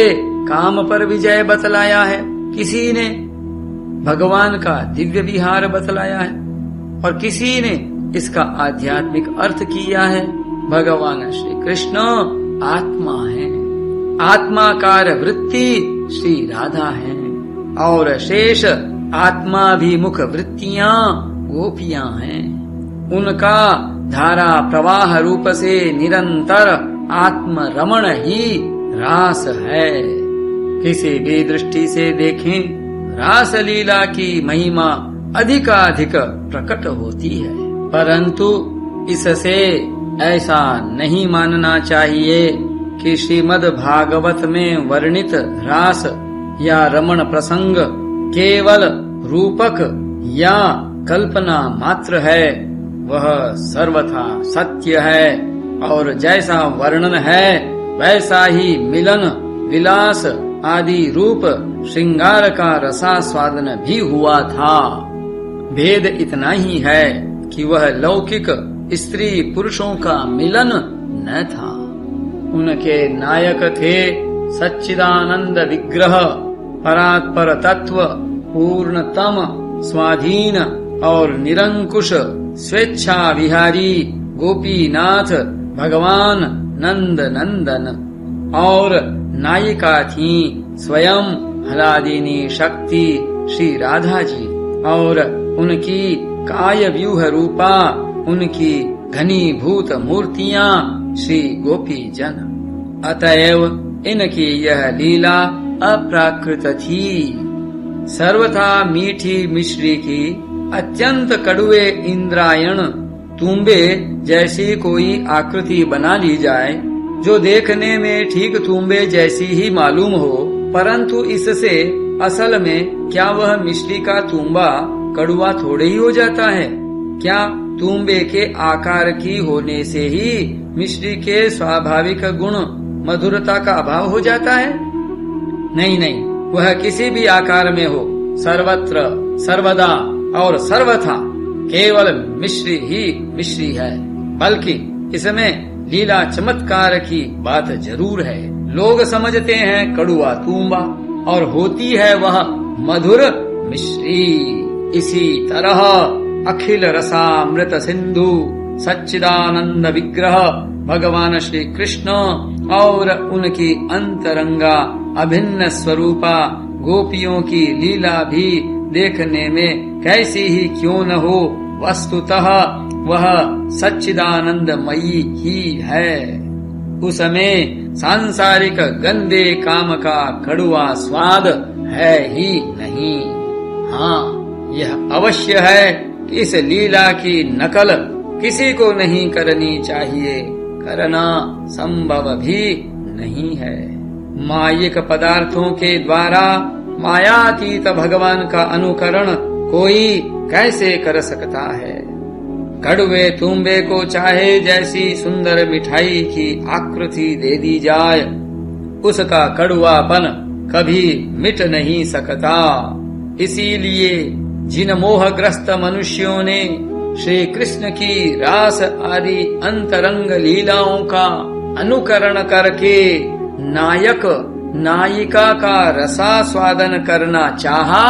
काम पर विजय बतलाया है, किसी ने भगवान का दिव्य विहार बतलाया है, और किसी ने इसका आध्यात्मिक अर्थ किया है। भगवान श्री कृष्ण आत्मा है, आत्माकार वृत्ति श्री राधा है, और शेष आत्माभिमुख वृत्तियां गोपियां हैं। उनका धारा प्रवाह रूप से निरंतर आत्म रमण ही रास है। किसी भी दृष्टि से देखें, रास लीला की महिमा अधिकाधिक प्रकट होती है, परंतु इससे ऐसा नहीं मानना चाहिए कि श्रीमद् भागवत में वर्णित रास या रमण प्रसंग केवल रूपक या कल्पना मात्र है। वह सर्वथा सत्य है, और जैसा वर्णन है वैसा ही मिलन, विलास आदि रूप श्रृंगार का रसास्वादन भी हुआ था। भेद इतना ही है कि वह लौकिक स्त्री पुरुषों का मिलन न था। उनके नायक थे सच्चिदानंद विग्रह, परात्पर तत्व, पूर्णतम, स्वाधीन और निरंकुश स्वेच्छा विहारी गोपीनाथ भगवान नंद नंदन, और नायिका थी स्वयं हलादिनी शक्ति श्री राधा जी, और उनकी काय व्यूह रूपा उनकी घनीभूत मूर्तियां श्री गोपी जन। अतएव इनकी यह लीला अप्राकृत थी। सर्वथा मीठी मिश्री की अत्यंत कड़वे इंद्रायण तूंबे जैसी कोई आकृति बना ली जाए, जो देखने में ठीक तूंबे जैसी ही मालूम हो, परंतु इससे असल में क्या वह मिश्री का तूंबा कड़वा थोड़े ही हो जाता है? क्या तूंबे के आकार की होने से ही मिश्री के स्वाभाविक गुण मधुरता का अभाव हो जाता है? नहीं नहीं, वह किसी भी आकार में हो, सर्वत्र सर्वदा और सर्वथा केवल मिश्री ही मिश्री है। बल्कि इसमें लीला चमत्कार की बात जरूर है। लोग समझते हैं कड़ुआ तूंबा, और होती है वह मधुर मिश्री। इसी तरह अखिल रसामृत सिंधु सच्चिदानंद विग्रह भगवान श्री कृष्ण और उनकी अंतरंगा अभिन्न स्वरूपा गोपियों की लीला भी देखने में कैसी ही क्यों न हो, वस्तुतः वह सच्चिदानंदमयी ही है। उसमें सांसारिक गंदे काम का कड़वा स्वाद है ही नहीं। हाँ, यह अवश्य है कि इस लीला की नकल किसी को नहीं करनी चाहिए, करना संभव भी नहीं है। मायिक पदार्थों के द्वारा मायातीत भगवान का अनुकरण कोई कैसे कर सकता है। कड़वे तुम्बे को चाहे जैसी सुंदर मिठाई की आकृति दे दी जाए, उसका कड़वापन कभी मिट नहीं सकता। इसीलिए जिन मोहग्रस्त मनुष्यों ने श्री कृष्ण की रास आदि अंतरंग लीलाओं का अनुकरण करके नायक नायिका का रसास्वादन करना चाहा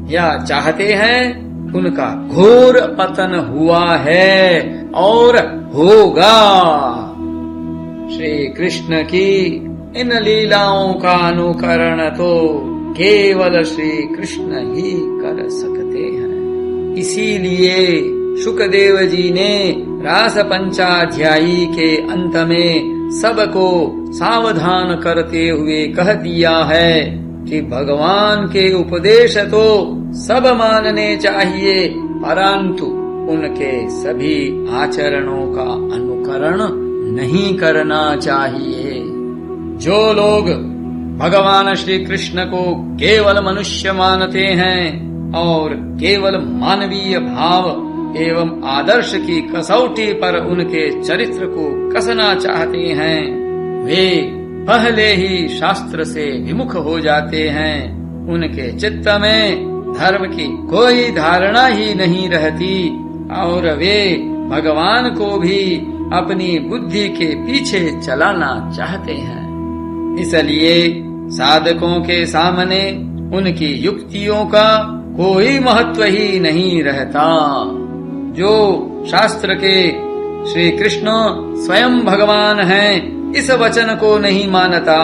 या चाहते हैं, उनका घोर पतन हुआ है और होगा। श्री कृष्ण की इन लीलाओं का अनुकरण तो केवल श्री कृष्ण ही कर सकते हैं। इसीलिए शुकदेव जी ने रास पंचाध्यायी के अंत में सबको सावधान करते हुए कह दिया है कि भगवान के उपदेश तो सब मानने चाहिए, परंतु उनके सभी आचरणों का अनुकरण नहीं करना चाहिए। जो लोग भगवान श्री कृष्ण को केवल मनुष्य मानते हैं और केवल मानवीय भाव एवं आदर्श की कसौटी पर उनके चरित्र को कसना चाहते हैं, वे पहले ही शास्त्र से विमुख हो जाते हैं। उनके चित्त में धर्म की कोई धारणा ही नहीं रहती और वे भगवान को भी अपनी बुद्धि के पीछे चलाना चाहते हैं। इसलिए साधकों के सामने उनकी युक्तियों का कोई महत्व ही नहीं रहता। जो शास्त्र के श्री कृष्ण स्वयं भगवान हैं, इस वचन को नहीं मानता,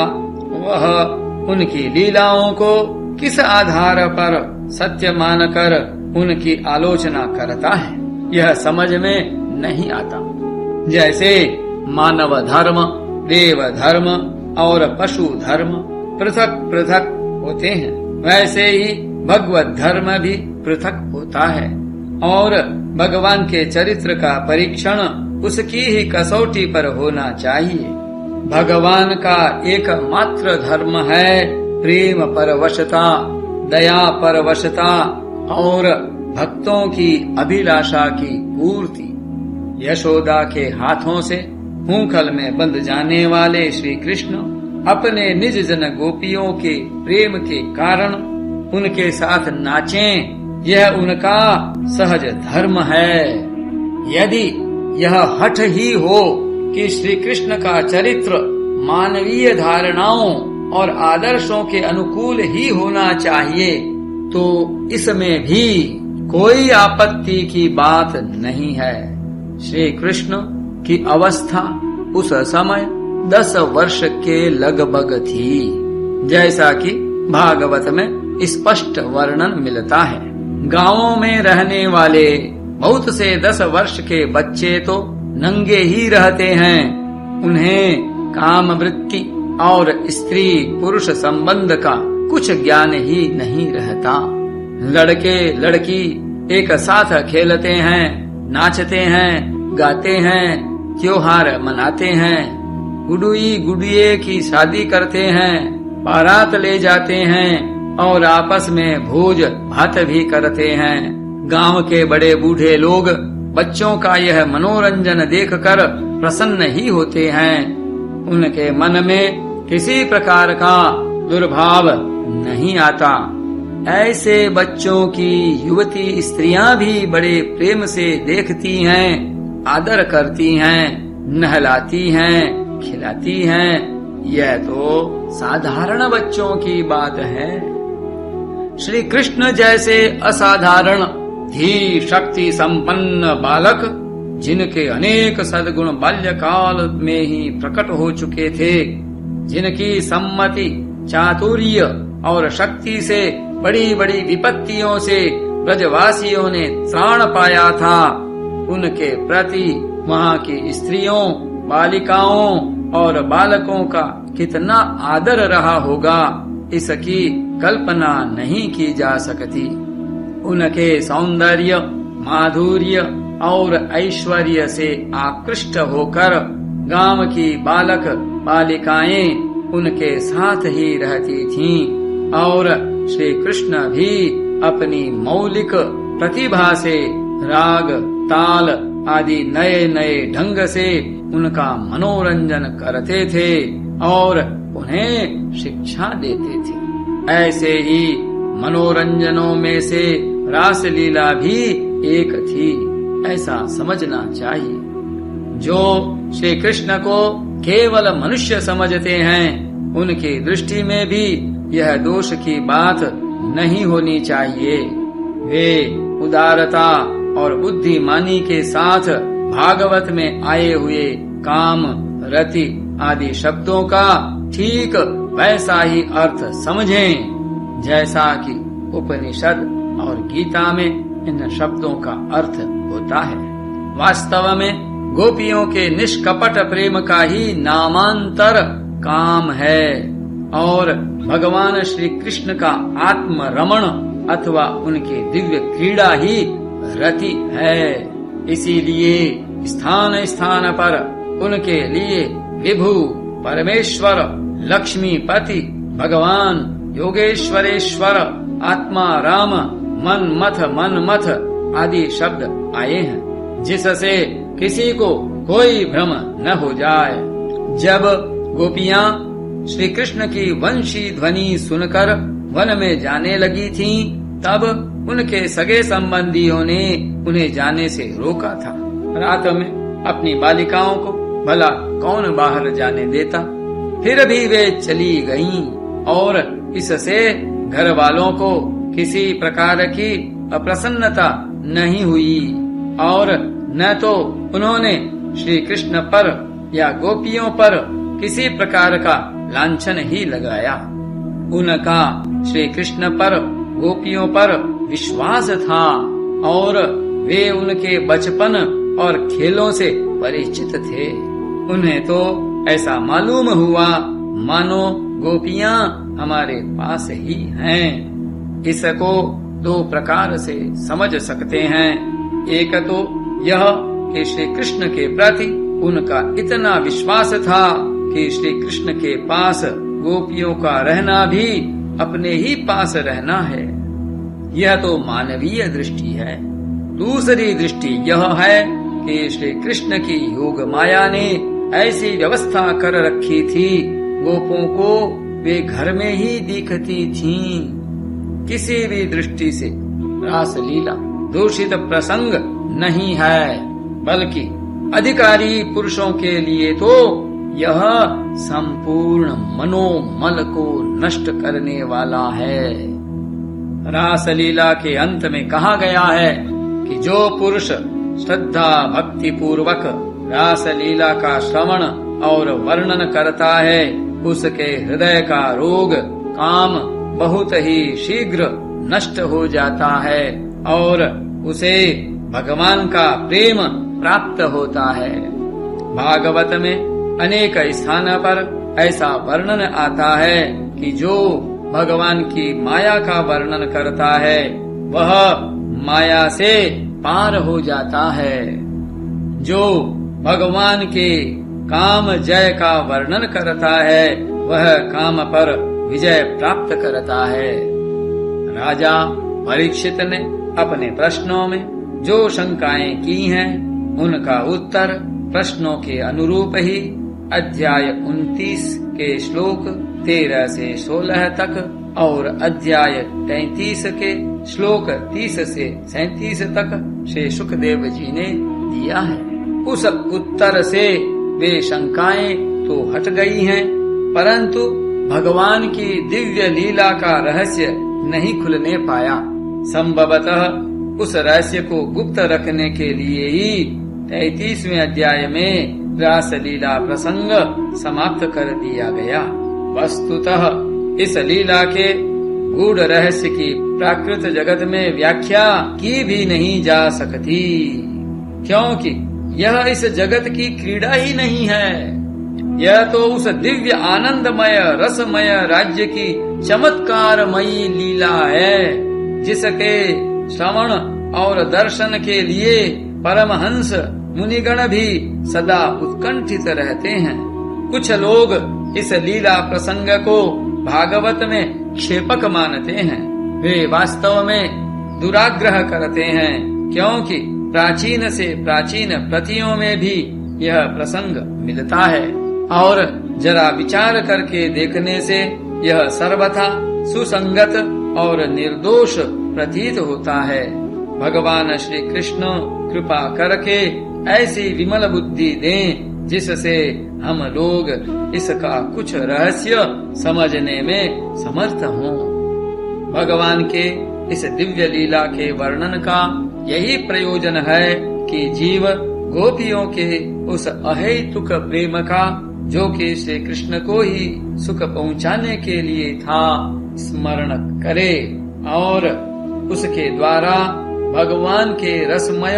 वह उनकी लीलाओं को किस आधार पर सत्य मानकर उनकी आलोचना करता है, यह समझ में नहीं आता। जैसे मानव धर्म, देव धर्म और पशु धर्म पृथक पृथक होते हैं, वैसे ही भगवत धर्म भी पृथक होता है और भगवान के चरित्र का परीक्षण उसकी ही कसौटी पर होना चाहिए। भगवान का एकमात्र धर्म है प्रेम परवशता, दया परवशता और भक्तों की अभिलाषा की पूर्ति। यशोदा के हाथों से खूंखल में बंध जाने वाले श्री कृष्ण अपने निज जन गोपियों के प्रेम के कारण उनके साथ नाचें, यह उनका सहज धर्म है। यदि यह हठ ही हो कि श्री कृष्ण का चरित्र मानवीय धारणाओं और आदर्शों के अनुकूल ही होना चाहिए, तो इसमें भी कोई आपत्ति की बात नहीं है। श्री कृष्ण की अवस्था उस समय 10 वर्ष के लगभग थी, जैसा कि भागवत में स्पष्ट वर्णन मिलता है। गांवों में रहने वाले बहुत से 10 वर्ष के बच्चे तो नंगे ही रहते हैं। उन्हें काम वृत्ति और स्त्री पुरुष संबंध का कुछ ज्ञान ही नहीं रहता। लड़के लड़की एक साथ खेलते हैं, नाचते हैं, गाते हैं, त्योहार मनाते हैं, गुडुई गुडिये की शादी करते हैं, बारात ले जाते हैं और आपस में भोज भात भी करते हैं। गांव के बड़े बूढ़े लोग बच्चों का यह मनोरंजन देखकर प्रसन्न ही होते हैं। उनके मन में किसी प्रकार का दुर्भाव नहीं आता। ऐसे बच्चों की युवती स्त्रियां भी बड़े प्रेम से देखती हैं, आदर करती हैं, नहलाती हैं, खिलाती हैं। यह तो साधारण बच्चों की बात है। श्री कृष्ण जैसे असाधारण धीर शक्ति संपन्न बालक, जिनके अनेक सद्गुण बाल्यकाल में ही प्रकट हो चुके थे, जिनकी सम्मति, चातुर्य और शक्ति से बड़ी बड़ी विपत्तियों से ब्रजवासियों ने त्राण पाया था, उनके प्रति वहाँ की स्त्रियों, बालिकाओं और बालकों का कितना आदर रहा होगा, इसकी कल्पना नहीं की जा सकती। उनके सौंदर्य, माधुर्य और ऐश्वर्य से आकृष्ट होकर गांव की बालक बालिकाएं उनके साथ ही रहती थीं और श्री कृष्ण भी अपनी मौलिक प्रतिभा से राग, ताल आदि नए नए ढंग से उनका मनोरंजन करते थे और उन्हें शिक्षा देते थे। ऐसे ही मनोरंजनों में से रासलीला भी एक थी, ऐसा समझना चाहिए। जो श्री कृष्ण को केवल मनुष्य समझते हैं, उनकी दृष्टि में भी यह दोष की बात नहीं होनी चाहिए। वे उदारता और बुद्धिमानी के साथ भागवत में आए हुए काम, रति आदि शब्दों का ठीक वैसा ही अर्थ समझें जैसा कि उपनिषद और गीता में इन शब्दों का अर्थ होता है। वास्तव में गोपियों के निष्कपट प्रेम का ही नामांतर काम है और भगवान श्री कृष्ण का आत्म रमण अथवा उनकी दिव्य क्रीड़ा ही रति है। इसीलिए स्थान स्थान पर उनके लिए विभु, परमेश्वर, लक्ष्मीपति, भगवान, योगेश्वरेश्वर, आत्मा राम, मन मथ आदि शब्द आए हैं, जिससे किसी को कोई भ्रम न हो जाए। जब गोपियां श्री कृष्ण की वंशी ध्वनि सुनकर वन में जाने लगी थीं, तब उनके सगे संबंधियों ने उन्हें जाने से रोका था। रात में अपनी बालिकाओं को भला कौन बाहर जाने देता। फिर भी वे चली गईं और इससे घर वालों को किसी प्रकार की अप्रसन्नता नहीं हुई और न तो उन्होंने श्री कृष्ण पर या गोपियों पर किसी प्रकार का लांछन ही लगाया। उनका श्री कृष्ण पर, गोपियों पर विश्वास था और वे उनके बचपन और खेलों से परिचित थे। उन्हें तो ऐसा मालूम हुआ मानो गोपियां हमारे पास ही हैं। इसको दो प्रकार से समझ सकते हैं। एक तो यह कि श्री कृष्ण के प्रति उनका इतना विश्वास था कि श्री कृष्ण के पास गोपियों का रहना भी अपने ही पास रहना है। यह तो मानवीय दृष्टि है। दूसरी दृष्टि यह है कि श्री कृष्ण की योग माया ने ऐसी व्यवस्था कर रखी थी, गोपों को वे घर में ही दिखती थीं। किसी भी दृष्टि से रासलीला दूषित प्रसंग नहीं है, बल्कि अधिकारी पुरुषों के लिए तो यह संपूर्ण मनोमल को नष्ट करने वाला है। रासलीला के अंत में कहा गया है कि जो पुरुष श्रद्धा भक्ति पूर्वक रासलीला का श्रवण और वर्णन करता है, उसके हृदय का रोग काम बहुत ही शीघ्र नष्ट हो जाता है और उसे भगवान का प्रेम प्राप्त होता है। भागवत में अनेक स्थान पर ऐसा वर्णन आता है कि जो भगवान की माया का वर्णन करता है, वह माया से पार हो जाता है। जो भगवान के काम जय का वर्णन करता है, वह काम पर विजय प्राप्त करता है। राजा परीक्षित ने अपने प्रश्नों में जो शंकाएं की हैं, उनका उत्तर प्रश्नों के अनुरूप ही अध्याय 29 के श्लोक 13 से 16 तक और अध्याय 33 के श्लोक 30 से 37 तक श्री सुखदेव जी ने दिया है। उस उत्तर से वे शंकाएं तो हट गई हैं, परंतु भगवान की दिव्य लीला का रहस्य नहीं खुलने पाया। संभवतः उस रहस्य को गुप्त रखने के लिए ही 33वें अध्याय में रासलीला प्रसंग समाप्त कर दिया गया। वस्तुतः इस लीला के गूढ़ रहस्य की प्राकृत जगत में व्याख्या की भी नहीं जा सकती, क्योंकि यह इस जगत की क्रीड़ा ही नहीं है। यह तो उस दिव्य आनंदमय रसमय राज्य की चमत्कारमयी लीला है, जिसके श्रवण और दर्शन के लिए परमहंस मुनिगण भी सदा उत्कंठित रहते हैं। कुछ लोग इस लीला प्रसंग को भागवत में क्षेपक मानते हैं। वे वास्तव में दुराग्रह करते हैं, क्योंकि प्राचीन से प्राचीन प्रतियों में भी यह प्रसंग मिलता है और जरा विचार करके देखने से यह सर्वथा सुसंगत और निर्दोष प्रतीत होता है। भगवान श्री कृष्ण कृपा करके ऐसी विमल बुद्धि दें, जिससे हम लोग इसका कुछ रहस्य समझने में समर्थ हों। भगवान के इस दिव्य लीला के वर्णन का यही प्रयोजन है कि जीव गोपियों के उस अहेतुक प्रेम का, जो कि श्री कृष्ण को ही सुख पहुंचाने के लिए था, स्मरण करे और उसके द्वारा भगवान के रसमय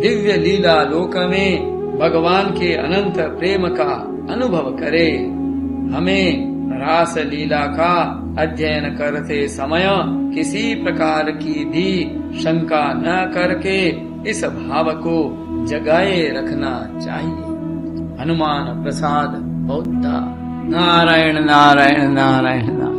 दिव्य लीला लोक में भगवान के अनंत प्रेम का अनुभव करे। हमें रास लीला का अध्ययन करते समय किसी प्रकार की भी शंका न करके इस भाव को जगाए रखना चाहिए। हनुमान प्रसाद बौद्धा। नारायण नारायण नारायण नारायण।